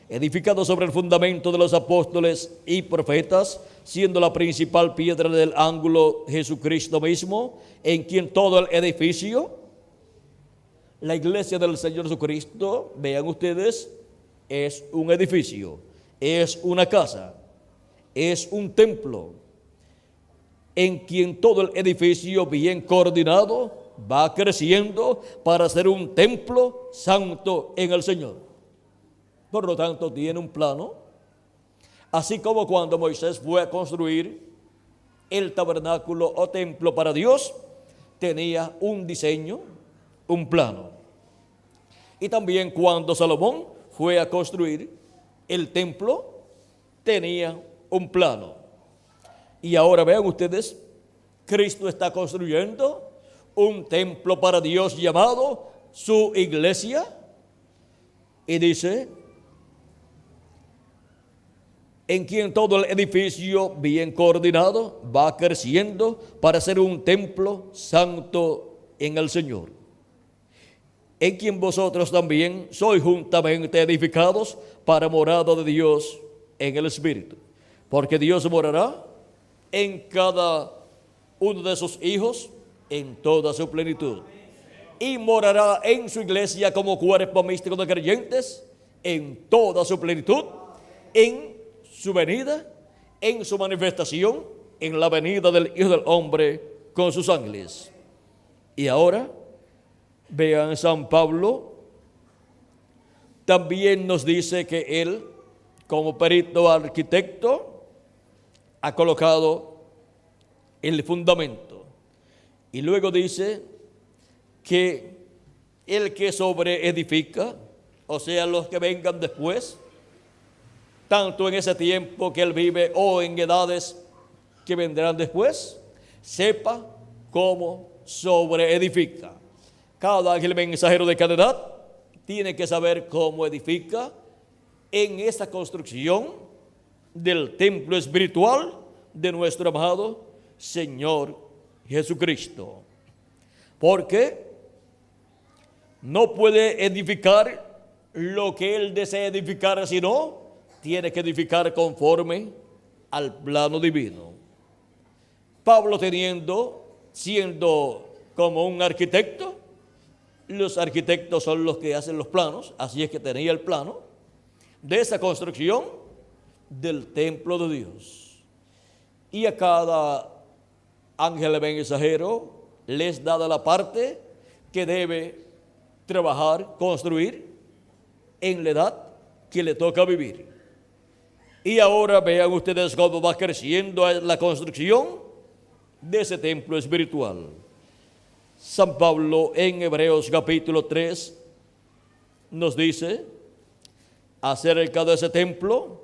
edificados sobre el fundamento de los apóstoles y profetas, siendo la principal piedra del ángulo Jesucristo mismo, en quien todo el edificio La iglesia del Señor Jesucristo, vean ustedes, es un edificio, es una casa, es un templo, en quien todo el edificio bien coordinado va creciendo para ser un templo santo en el Señor. Por lo tanto, tiene un plano, así como cuando Moisés fue a construir el tabernáculo o templo para Dios, tenía un diseño, un plano. Y también cuando Salomón fue a construir el templo, tenía un plano. Y ahora vean ustedes, Cristo está construyendo un templo para Dios llamado su iglesia. Y dice, en quien todo el edificio bien coordinado va creciendo para ser un templo santo en el Señor, en quien vosotros también sois juntamente edificados para morada de Dios en el Espíritu. Porque Dios morará en cada uno de sus hijos en toda su plenitud. Y morará en su iglesia como cuerpo místico de creyentes en toda su plenitud, en su venida, en su manifestación, en la venida del Hijo del Hombre con sus ángeles. Y ahora, vean, San Pablo también nos dice que él, como perito arquitecto, ha colocado el fundamento. Y luego dice que el que sobreedifica, o sea, los que vengan después, tanto en ese tiempo que él vive o en edades que vendrán después, sepa cómo sobreedifica. Cada ángel mensajero de cada edad tiene que saber cómo edifica en esa construcción del templo espiritual de nuestro amado Señor Jesucristo. Porque no puede edificar lo que él desea edificar, sino tiene que edificar conforme al plano divino. Pablo siendo como un arquitecto, los arquitectos son los que hacen los planos, así es que tenía el plano de esa construcción del templo de Dios. Y a cada ángel mensajero les da la parte que debe trabajar, construir en la edad que le toca vivir. Y ahora vean ustedes cómo va creciendo la construcción de ese templo espiritual. San Pablo en Hebreos capítulo 3 nos dice acerca de ese templo,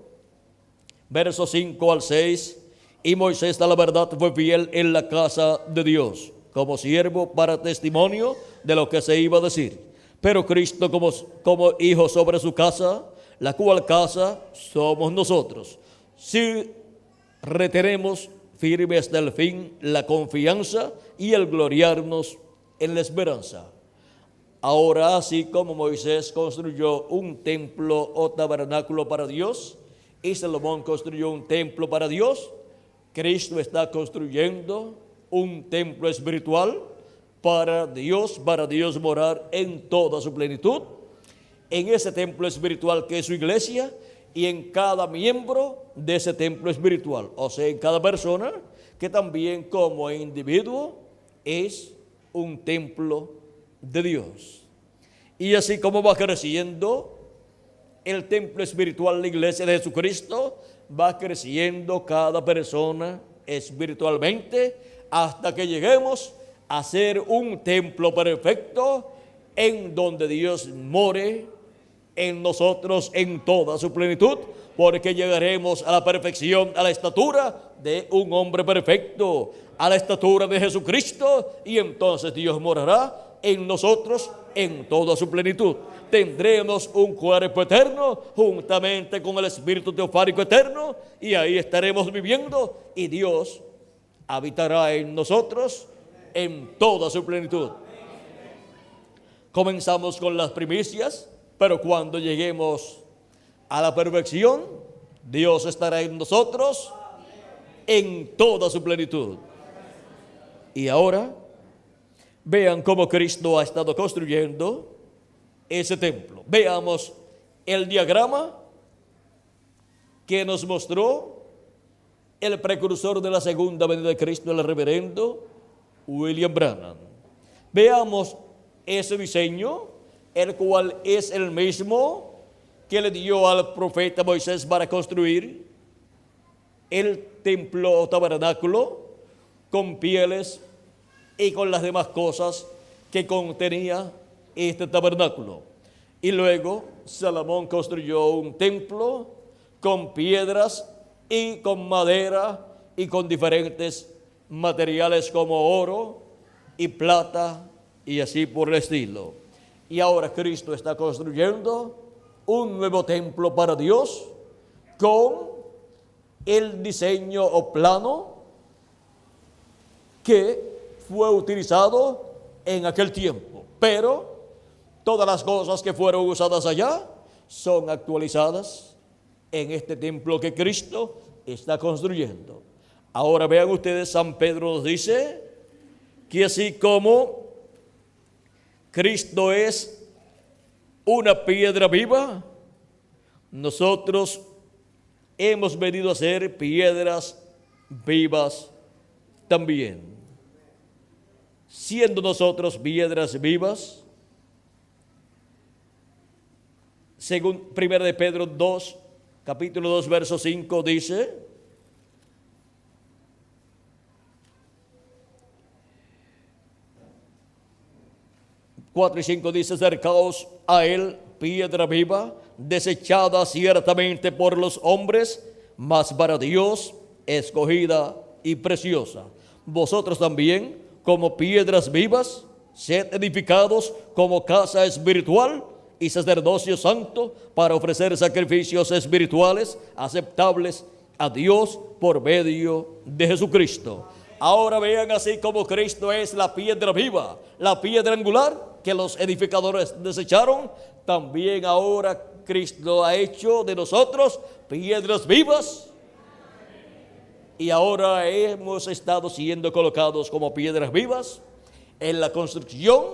versos 5 al 6, y Moisés a la verdad fue fiel en la casa de Dios, como siervo para testimonio de lo que se iba a decir. Pero Cristo como hijo sobre su casa, la cual casa somos nosotros, si retenemos firme hasta el fin la confianza y el gloriarnos en la esperanza. Ahora, así como Moisés construyó un templo o tabernáculo para Dios, y Salomón construyó un templo para Dios, Cristo está construyendo un templo espiritual para Dios morar en toda su plenitud, en ese templo espiritual que es su iglesia, y en cada miembro de ese templo espiritual, o sea, en cada persona que también como individuo es un templo de Dios. Y así como va creciendo el templo espiritual, la iglesia de Jesucristo, va creciendo cada persona espiritualmente hasta que lleguemos a ser un templo perfecto en donde Dios more en nosotros en toda su plenitud, porque llegaremos a la perfección, a la estatura de un hombre perfecto, a la estatura de Jesucristo, y entonces Dios morará en nosotros en toda su plenitud. Tendremos un cuerpo eterno juntamente con el Espíritu teofánico eterno, y ahí estaremos viviendo, y Dios habitará en nosotros en toda su plenitud. Comenzamos con las primicias, pero cuando lleguemos a la perfección, Dios estará en nosotros en toda su plenitud. Y ahora Vean cómo Cristo ha estado construyendo ese templo. Veamos el diagrama que nos mostró el precursor de la segunda venida de Cristo, el reverendo William Branham. Veamos ese diseño, el cual es el mismo que le dio al profeta Moisés para construir el templo o tabernáculo con pieles y con las demás cosas que contenía este tabernáculo. Y luego Salomón construyó un templo con piedras y con madera y con diferentes materiales como oro y plata y así por el estilo. Y ahora Cristo está construyendo un nuevo templo para Dios con el diseño o plano que fue utilizado en aquel tiempo. Pero todas las cosas que fueron usadas allá son actualizadas en este templo que Cristo está construyendo. Ahora vean ustedes, San Pedro nos dice que así como Cristo es una piedra viva, nosotros hemos venido a ser piedras vivas también. Siendo nosotros piedras vivas, según 1 de Pedro 2, capítulo 2, verso 5 dice: ...4 y 5 dice: acercaos a él, piedra viva, desechada ciertamente por los hombres, mas para Dios escogida y preciosa. Vosotros también, como piedras vivas, sed edificados como casa espiritual y sacerdocio santo, para ofrecer sacrificios espirituales aceptables a Dios por medio de Jesucristo. Ahora vean, así como Cristo es la piedra viva, la piedra angular que los edificadores desecharon, también ahora Cristo ha hecho de nosotros piedras vivas. Y ahora hemos estado siendo colocados como piedras vivas en la construcción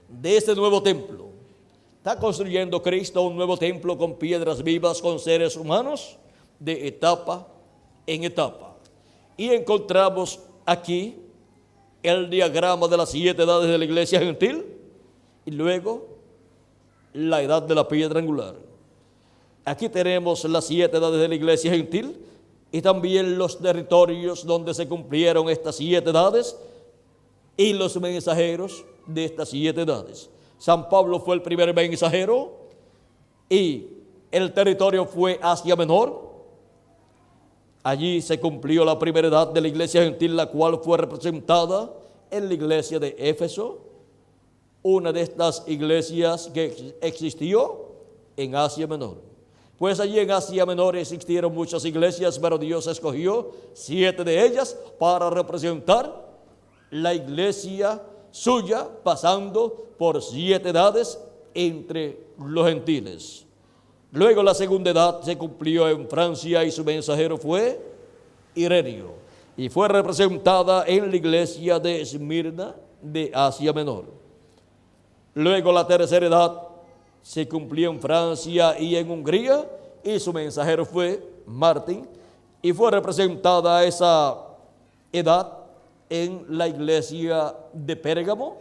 de este nuevo templo. Está construyendo Cristo un nuevo templo con piedras vivas, con seres humanos, de etapa en etapa. Y encontramos aquí el diagrama de las 7 edades de la iglesia gentil y luego la edad de la piedra angular. Aquí tenemos las 7 edades de la iglesia gentil y también los territorios donde se cumplieron estas 7 edades y los mensajeros de estas 7 edades. San Pablo fue el primer mensajero y el territorio fue Asia Menor. Allí se cumplió la primera edad de la iglesia gentil, la cual fue representada en la iglesia de Éfeso, una de estas iglesias que existió en Asia Menor. Pues allí en Asia Menor existieron muchas iglesias, pero Dios escogió 7 de ellas para representar la iglesia suya, pasando por 7 edades entre los gentiles. Luego la segunda edad se cumplió en Francia y su mensajero fue Ireneo, y fue representada en la iglesia de Esmirna de Asia Menor. Luego la tercera edad se cumplió en Francia y en Hungría, y su mensajero fue Martín, y fue representada esa edad en la iglesia de Pérgamo.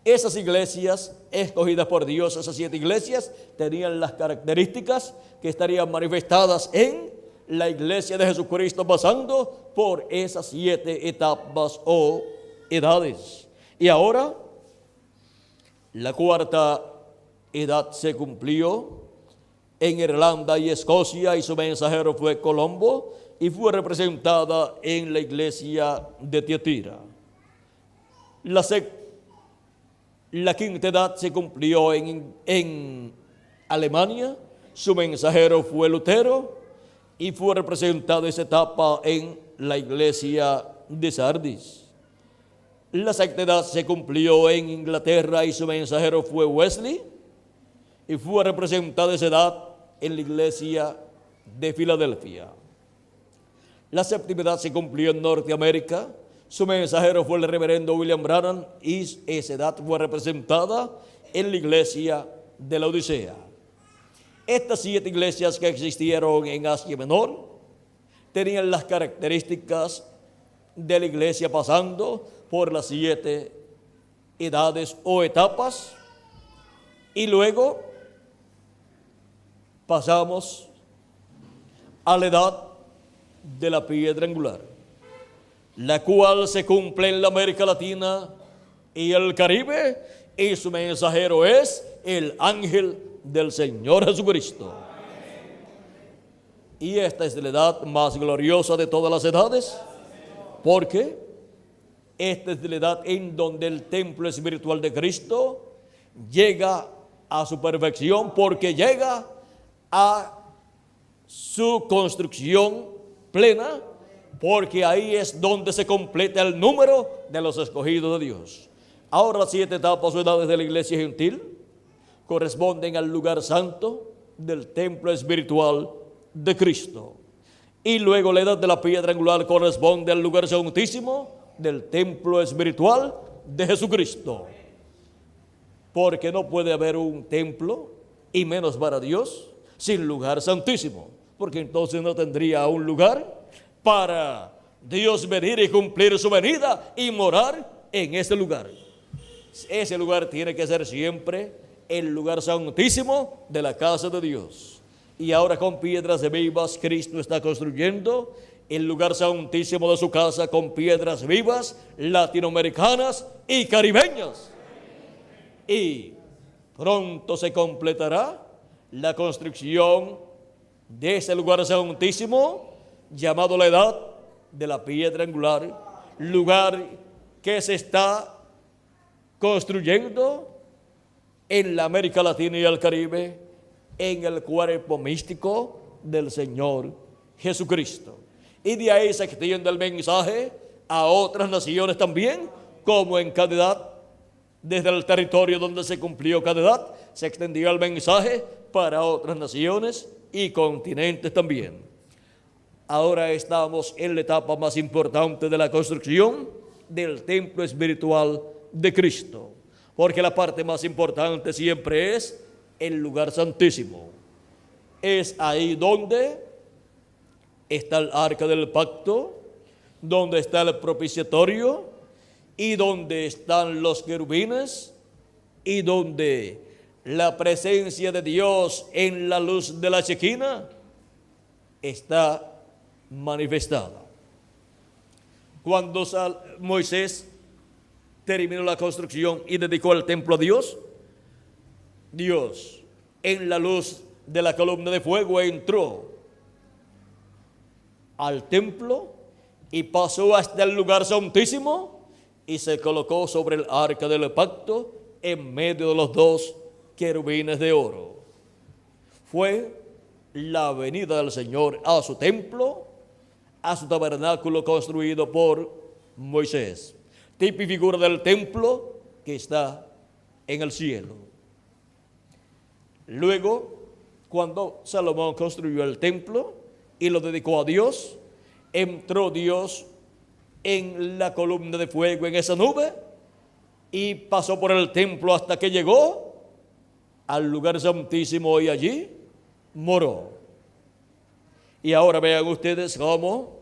Esas iglesias escogidas por Dios, esas 7 iglesias, tenían las características que estarían manifestadas en la iglesia de Jesucristo, pasando por esas 7 etapas o edades. Y ahora, la cuarta edad se cumplió en Irlanda y Escocia, y su mensajero fue Colombo, y fue representada en la iglesia de Tiatira. La quinta edad se cumplió en Alemania, su mensajero fue Lutero, y fue representada esa etapa en la iglesia de Sardis. La sexta edad se cumplió en Inglaterra, y su mensajero fue Wesley, y fue representada esa edad en la iglesia de Filadelfia. La séptima edad se cumplió en Norteamérica, Su mensajero fue el reverendo William Branham y esa edad fue representada en la iglesia de la Odisea. Estas 7 iglesias que existieron en Asia Menor tenían las características de la iglesia pasando por las 7 edades o etapas, y luego pasamos a la edad de la piedra angular, la cual se cumple en la América Latina y el Caribe, y su mensajero es el ángel del Señor Jesucristo. Y esta es la edad más gloriosa de todas las edades, porque esta es la edad en donde el templo espiritual de Cristo llega a su perfección, porque llega a su construcción plena, porque ahí es donde se completa el número de los escogidos de Dios. Ahora las 7 etapas o edades de la iglesia gentil corresponden al lugar santo del templo espiritual de Cristo. Y luego la edad de la piedra angular corresponde al lugar santísimo del templo espiritual de Jesucristo. Porque no puede haber un templo, y menos para Dios, sin lugar santísimo, porque entonces no tendría un lugar para Dios venir y cumplir su venida y morar en ese lugar. Ese lugar tiene que ser siempre el lugar santísimo de la casa de Dios. Y ahora con piedras vivas Cristo está construyendo el lugar santísimo de su casa con piedras vivas latinoamericanas y caribeñas. Y pronto se completará la construcción de ese lugar santísimo llamado la edad de la piedra angular, lugar que se está construyendo en la América Latina y el Caribe, en el cuerpo místico del Señor Jesucristo. Y de ahí se extiende el mensaje a otras naciones también, como en cada edad, desde el territorio donde se cumplió cada edad, se extendió el mensaje para otras naciones y continentes también. Ahora estamos en la etapa más importante de la construcción del templo espiritual de Cristo, porque la parte más importante siempre es el lugar santísimo. Es ahí donde está el arca del pacto, donde está el propiciatorio y donde están los querubines y donde la presencia de Dios en la luz de la Shequina está manifestada. Cuando Moisés terminó la construcción y dedicó el templo a Dios, Dios en la luz de la columna de fuego entró al templo y pasó hasta el lugar santísimo y se colocó sobre el arca del pacto en medio de los 2 querubines de oro. Fue la venida del Señor a su templo, a su tabernáculo construido por Moisés, tipo y figura del templo que está en el cielo. Luego, cuando Salomón construyó el templo y lo dedicó a Dios, entró Dios en la columna de fuego, en esa nube, y pasó por el templo hasta que llegó al lugar santísimo y allí moró. Y ahora vean ustedes cómo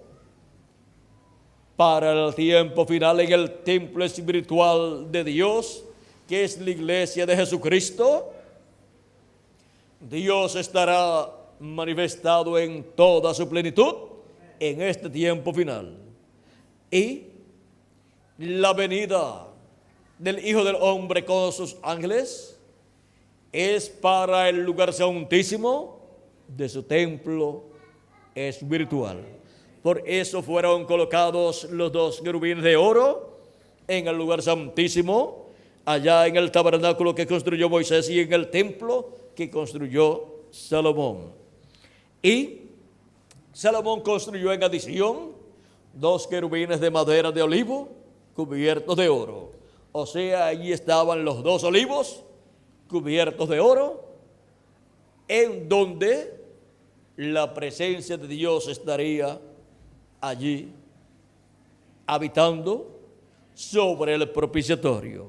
para el tiempo final en el templo espiritual de Dios, que es la iglesia de Jesucristo, Dios estará manifestado en toda su plenitud en este tiempo final. Y la venida del Hijo del Hombre con sus ángeles es para el lugar santísimo de su templo espiritual. Por eso fueron colocados los 2 querubines de oro en el lugar santísimo, allá en el tabernáculo que construyó Moisés y en el templo que construyó Salomón. Y Salomón construyó en adición 2 querubines de madera de olivo cubiertos de oro. O sea, allí estaban los 2 olivos cubiertos de oro, en donde la presencia de Dios estaría allí habitando sobre el propiciatorio.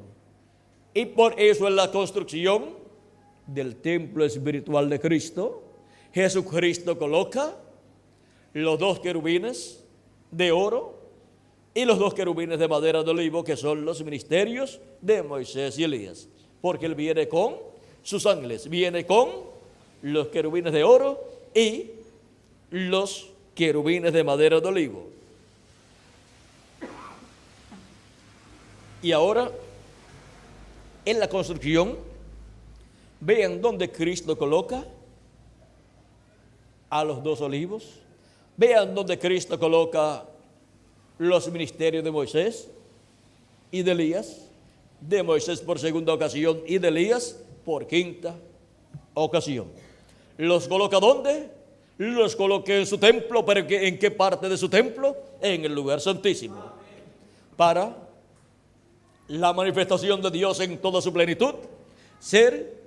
Y por eso en la construcción del templo espiritual de Cristo, Jesucristo coloca los dos querubines de oro y los dos querubines de madera de olivo, que son los ministerios de Moisés y Elías, porque Él viene con sus ángeles, viene con los querubines de oro y los querubines de madera de olivo. Y ahora, en la construcción, vean dónde Cristo coloca a los dos olivos, vean dónde Cristo coloca los ministerios de Moisés y de Elías, de Moisés por segunda ocasión y de Elías por quinta ocasión. ¿Los coloca dónde? Los coloca en su templo, pero ¿en qué parte de su templo? En el lugar santísimo, para la manifestación de Dios en toda su plenitud, ser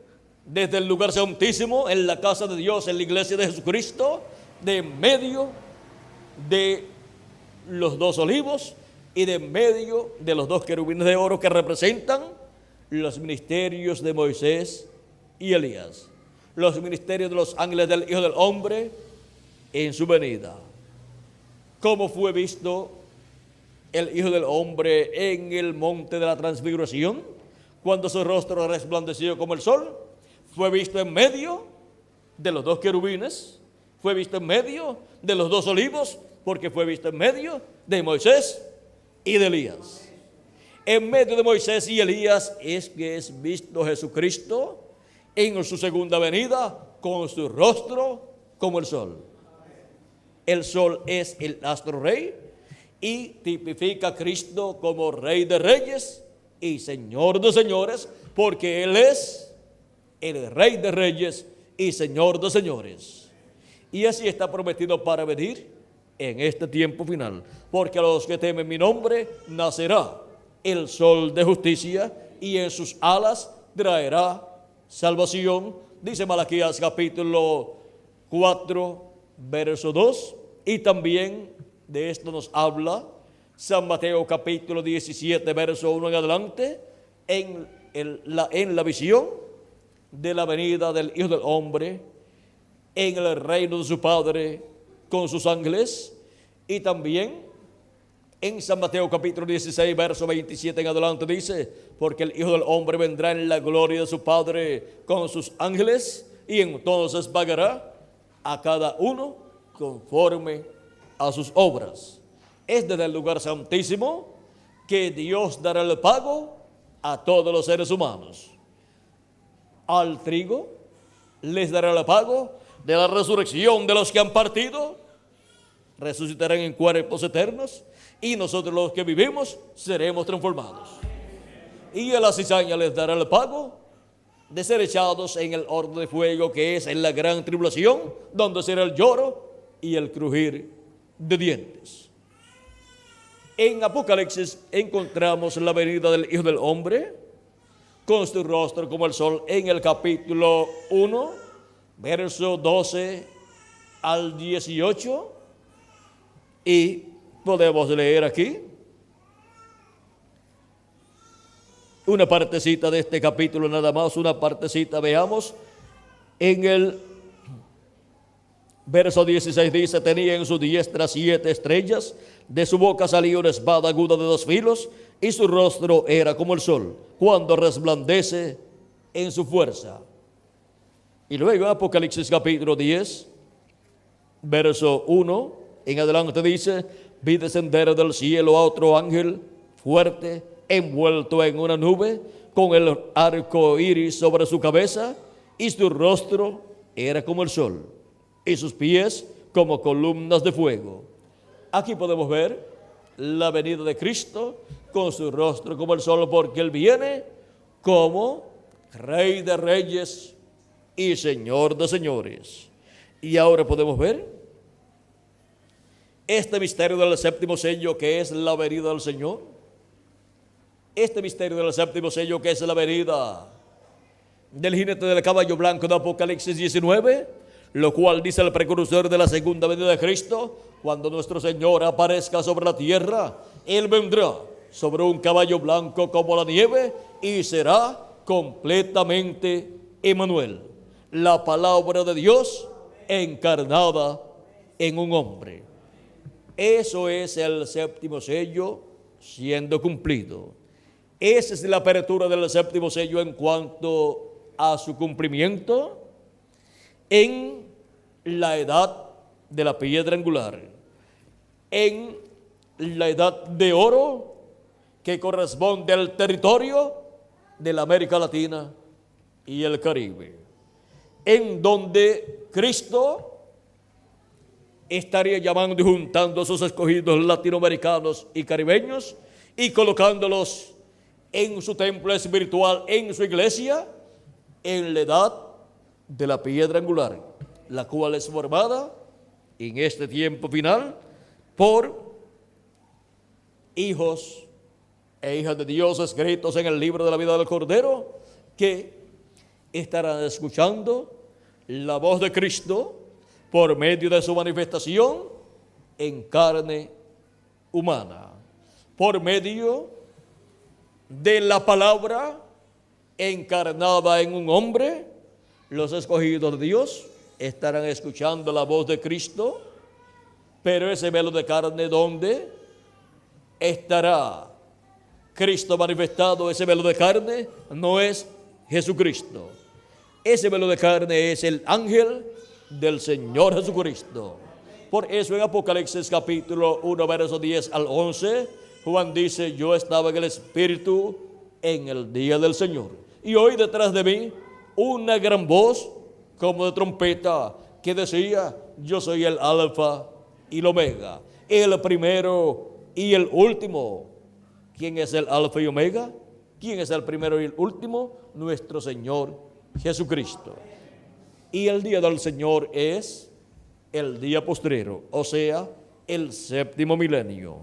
desde el lugar santísimo, en la casa de Dios, en la iglesia de Jesucristo, de en medio de los dos olivos y de en medio de los dos querubines de oro que representan los ministerios de Moisés y Elías, los ministerios de los ángeles del Hijo del Hombre en su venida. ¿Cómo fue visto el Hijo del Hombre en el monte de la transfiguración, cuando su rostro resplandeció como el sol? Fue visto en medio de los dos querubines, fue visto en medio de los dos olivos, porque fue visto en medio de Moisés y de Elías. En medio de Moisés y Elías es que es visto Jesucristo en su segunda venida, con su rostro como el sol. El sol es el astro rey y tipifica a Cristo como Rey de Reyes y Señor de Señores, porque Él es el Rey de Reyes y Señor de Señores. Y así está prometido para venir en este tiempo final, porque a los que temen mi nombre nacerá el sol de justicia y en sus alas traerá salvación, dice Malaquías capítulo 4, verso 2, y también de esto nos habla San Mateo capítulo 17, verso 1 en adelante, en la visión de la venida del Hijo del Hombre en el reino de su Padre con sus ángeles, y también en San Mateo capítulo 16, verso 27 en adelante dice, porque el Hijo del Hombre vendrá en la gloria de su Padre con sus ángeles, y entonces pagará a cada uno conforme a sus obras. Es desde el lugar santísimo que Dios dará el pago a todos los seres humanos. Al trigo les dará el pago de la resurrección de los que han partido, resucitarán en cuerpos eternos, y nosotros los que vivimos seremos transformados. Y a la cizaña les dará el pago de ser echados en el horno de fuego, que es en la gran tribulación, donde será el lloro y el crujir de dientes. En Apocalipsis encontramos la venida del Hijo del Hombre con su rostro como el sol, en el capítulo 1, verso 12 al 18, y podemos leer aquí una partecita de este capítulo, nada más una partecita. Veamos en el verso 16, dice: tenía en su diestra 7 estrellas, de su boca salía una espada aguda de 2 filos, y su rostro era como el sol cuando resplandece en su fuerza. Y luego Apocalipsis capítulo 10, verso 1 en adelante dice: vi descender del cielo a otro ángel fuerte, envuelto en una nube, con el arco iris sobre su cabeza, y su rostro era como el sol, y sus pies como columnas de fuego. Aquí podemos ver la venida de Cristo con su rostro como el sol, porque Él viene como Rey de Reyes y Señor de Señores. Y ahora podemos ver este misterio del séptimo sello, que es la venida del Señor. Este misterio del séptimo sello, que es la venida del jinete del caballo blanco de Apocalipsis 19, lo cual dice el precursor de la segunda venida de Cristo: cuando nuestro Señor aparezca sobre la tierra, Él vendrá sobre un caballo blanco como la nieve y será completamente Emmanuel, la palabra de Dios encarnada en un hombre. Eso es el séptimo sello siendo cumplido. Esa es la apertura del séptimo sello en cuanto a su cumplimiento en la edad de la piedra angular, en la edad de oro que corresponde al territorio de la América Latina y el Caribe, en donde Cristo estaría llamando y juntando a sus escogidos latinoamericanos y caribeños y colocándolos en su templo espiritual, en su iglesia, en la edad de la piedra angular, la cual es formada en este tiempo final por hijos e hijas de Dios escritos en el libro de la vida del Cordero, que estarán escuchando la voz de Cristo por medio de su manifestación en carne humana, por medio de la palabra encarnada en un hombre. Los escogidos de Dios estarán escuchando la voz de Cristo, pero ese velo de carne, ¿dónde estará Cristo manifestado? Ese velo de carne no es Jesucristo. Ese velo de carne es el ángel del Señor Jesucristo. Por eso en Apocalipsis capítulo 1, verso 10 al 11, Juan dice: yo estaba en el Espíritu en el día del Señor, y oí detrás de mí una gran voz como de trompeta que decía: yo soy el Alfa y el Omega, el primero y el último. ¿Quién es el Alfa y Omega? ¿Quién es el primero y el último? Nuestro Señor Jesucristo. Y el día del Señor es el día postrero, o sea, el séptimo milenio.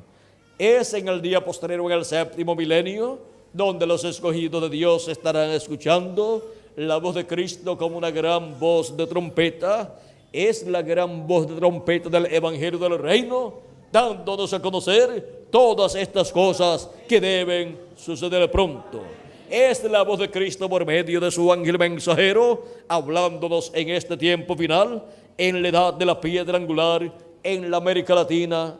Es en el día postrero, en el séptimo milenio, donde los escogidos de Dios estarán escuchando la voz de Cristo como una gran voz de trompeta. Es la gran voz de trompeta del Evangelio del Reino, dándonos a conocer todas estas cosas que deben suceder pronto. Es la voz de Cristo por medio de su ángel mensajero, hablándonos en este tiempo final, en la edad de la piedra angular, en la América Latina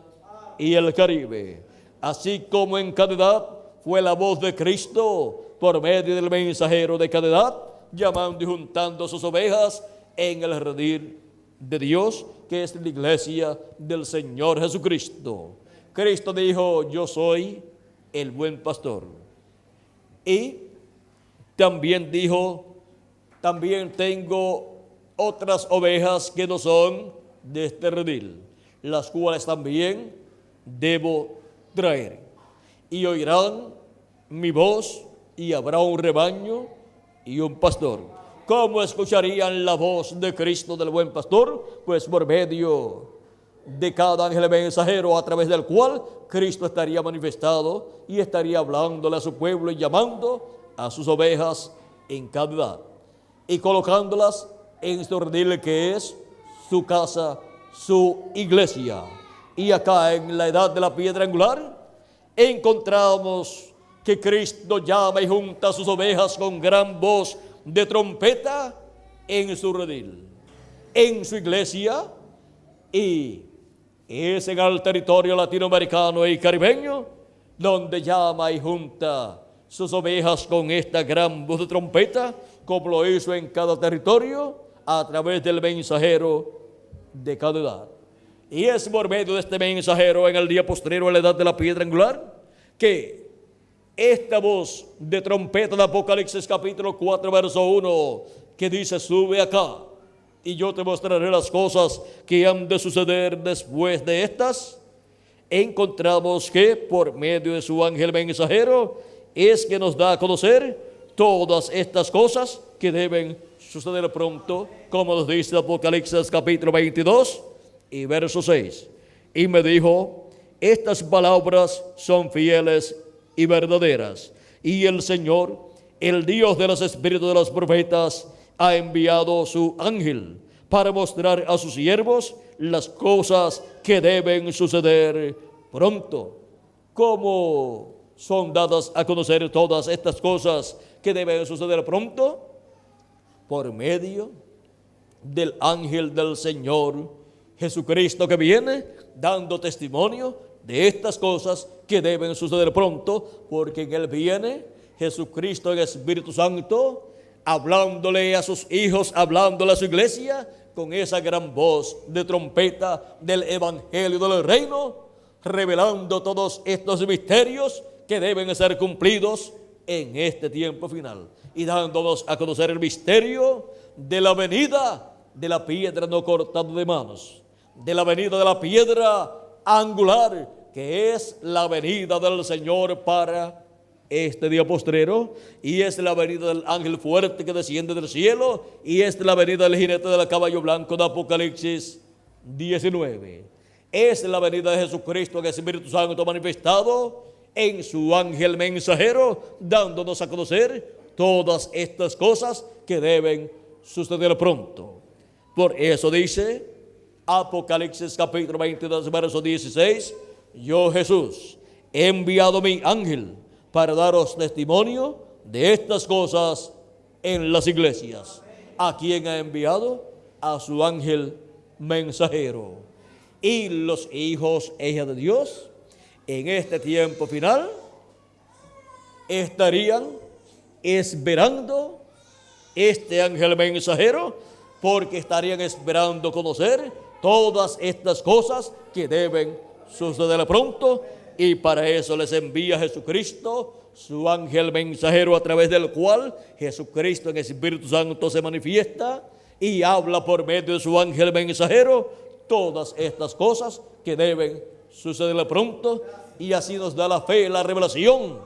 y el Caribe. Así como en cada edad fue la voz de Cristo por medio del mensajero de cada edad, llamando y juntando sus ovejas en el redil de Dios, que es la iglesia del Señor Jesucristo. Cristo dijo: yo soy el buen pastor. Y también dijo: también tengo otras ovejas que no son de este redil, las cuales también debo traer. Y oirán mi voz, y habrá un rebaño y un pastor. ¿Cómo escucharían la voz de Cristo, del buen pastor? Pues por medio de cada ángel mensajero, a través del cual Cristo estaría manifestado y estaría hablándole a su pueblo y llamando a sus ovejas en cada edad y colocándolas en su redil, que es su casa, su iglesia. Y acá en la edad de la piedra angular encontramos que Cristo llama y junta a sus ovejas con gran voz de trompeta en su redil, en su iglesia, y es en el territorio latinoamericano y caribeño donde llama y junta sus ovejas con esta gran voz de trompeta, como lo hizo en cada territorio a través del mensajero de cada edad. Y es por medio de este mensajero en el día postrero, en la edad de la piedra angular, que esta voz de trompeta de Apocalipsis capítulo 4, verso 1, que dice: sube acá y yo te mostraré las cosas que han de suceder después de estas. Encontramos que por medio de su ángel mensajero es que nos da a conocer todas estas cosas que deben suceder pronto, como nos dice Apocalipsis capítulo 22 y verso 6. Y me dijo: estas palabras son fieles y verdaderas, y el Señor, el Dios de los espíritus de los profetas, ha enviado su ángel para mostrar a sus siervos las cosas que deben suceder pronto. ¿Cómo son dadas a conocer todas estas cosas que deben suceder pronto? Por medio del ángel del Señor Jesucristo, que viene dando testimonio de estas cosas que deben suceder pronto, porque en Él viene Jesucristo en Espíritu Santo, hablándole a sus hijos, hablándole a su iglesia, con esa gran voz de trompeta del Evangelio del Reino, revelando todos estos misterios que deben ser cumplidos en este tiempo final, y dándonos a conocer el misterio de la venida de la piedra no cortada de manos, de la venida de la piedra angular, que es la venida del Señor para este día postrero, y es la venida del ángel fuerte que desciende del cielo, y es la venida del jinete del caballo blanco de Apocalipsis 19. Es la venida de Jesucristo en el Espíritu Santo manifestado en su ángel mensajero, dándonos a conocer todas estas cosas que deben suceder pronto. Por eso dice Apocalipsis capítulo 22, verso 16: yo, Jesús, he enviado mi ángel para daros testimonio de estas cosas en las iglesias. ¿A quién ha enviado? A su ángel mensajero. Y los hijos e hijas de Dios en este tiempo final estarían esperando este ángel mensajero, porque estarían esperando conocer todas estas cosas que deben suceder pronto, y para eso les envía Jesucristo, su ángel mensajero, a través del cual Jesucristo en el Espíritu Santo se manifiesta y habla por medio de su ángel mensajero todas estas cosas que deben suceder pronto, y así nos da la fe, la revelación,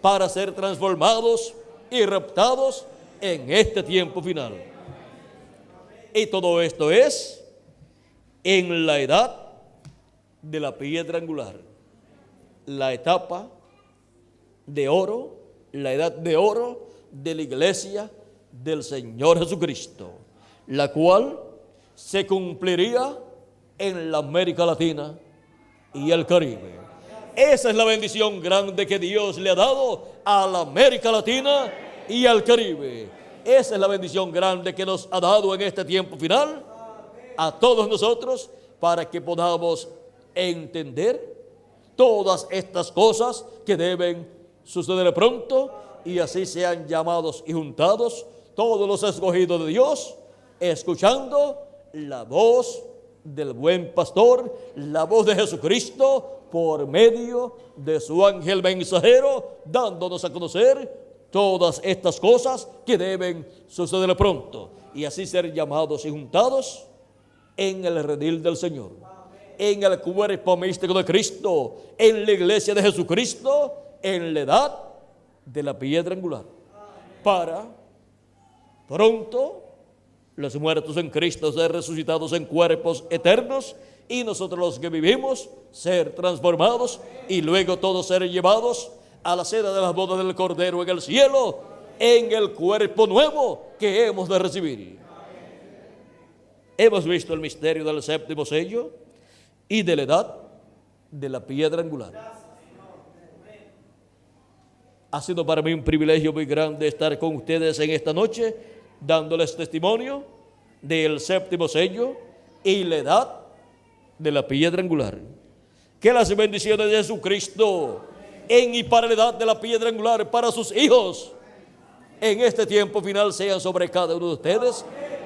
para ser transformados y raptados en este tiempo final. Y todo esto es en la edad de la piedra angular, la etapa de oro, la edad de oro de la iglesia del Señor Jesucristo, la cual se cumpliría en la América Latina y el Caribe. Esa es la bendición grande que Dios le ha dado a la América Latina y al Caribe. Esa es la bendición grande que nos ha dado en este tiempo final a todos nosotros, para que podamos entender todas estas cosas que deben suceder pronto, y así sean llamados y juntados todos los escogidos de Dios, escuchando la voz del buen pastor, la voz de Jesucristo por medio de su ángel mensajero, dándonos a conocer todas estas cosas que deben suceder pronto, y así ser llamados y juntados en el redil del Señor, en el cuerpo místico de Cristo, en la iglesia de Jesucristo, en la edad de la piedra angular, para pronto los muertos en Cristo ser resucitados en cuerpos eternos, y nosotros los que vivimos ser transformados, y luego todos ser llevados a la cena de las bodas del Cordero en el cielo, en el cuerpo nuevo que hemos de recibir. Hemos visto el misterio del séptimo sello y de la edad de la piedra angular. Ha sido para mí un privilegio muy grande estar con ustedes en esta noche, dándoles testimonio del séptimo sello y la edad de la piedra angular. Que las bendiciones de Jesucristo en y para la edad de la piedra angular para sus hijos en este tiempo final sean sobre cada uno de ustedes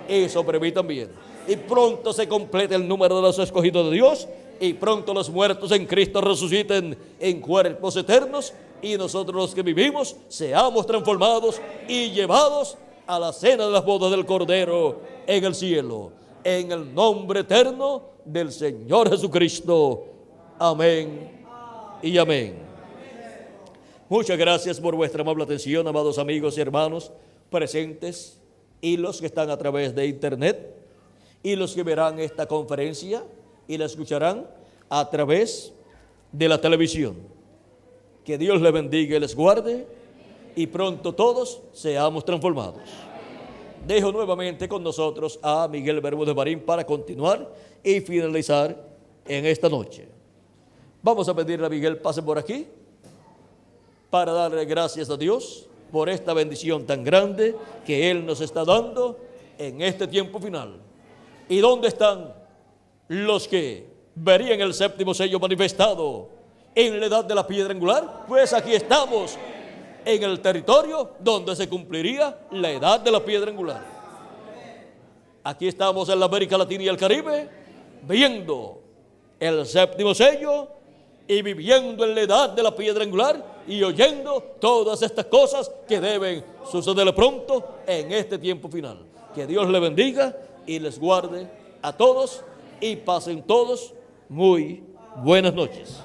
y sobre mí también. Y pronto se complete el número de los escogidos de Dios, y pronto los muertos en Cristo resuciten en cuerpos eternos, y nosotros los que vivimos seamos transformados y llevados a la cena de las bodas del Cordero en el cielo, en el nombre eterno del Señor Jesucristo. Amén y amén. Muchas gracias por vuestra amable atención, amados amigos y hermanos presentes, y los que están a través de internet, y los que verán esta conferencia y la escucharán a través de la televisión. Que Dios les bendiga y les guarde, y pronto todos seamos transformados. dejo nuevamente con nosotros a Miguel Bermúdez Marín para continuar y finalizar en esta noche. Vamos a pedirle a Miguel pase por aquí para darle gracias a Dios por esta bendición tan grande que Él nos está dando en este tiempo final. ¿Y dónde están los que verían el séptimo sello manifestado en la edad de la piedra angular? Pues aquí estamos, en el territorio donde se cumpliría la edad de la piedra angular. Aquí estamos en la América Latina y el Caribe, viendo el séptimo sello y viviendo en la edad de la piedra angular y oyendo todas estas cosas que deben suceder pronto en este tiempo final. Que Dios les bendiga y les guarde a todos y pasen todos muy buenas noches.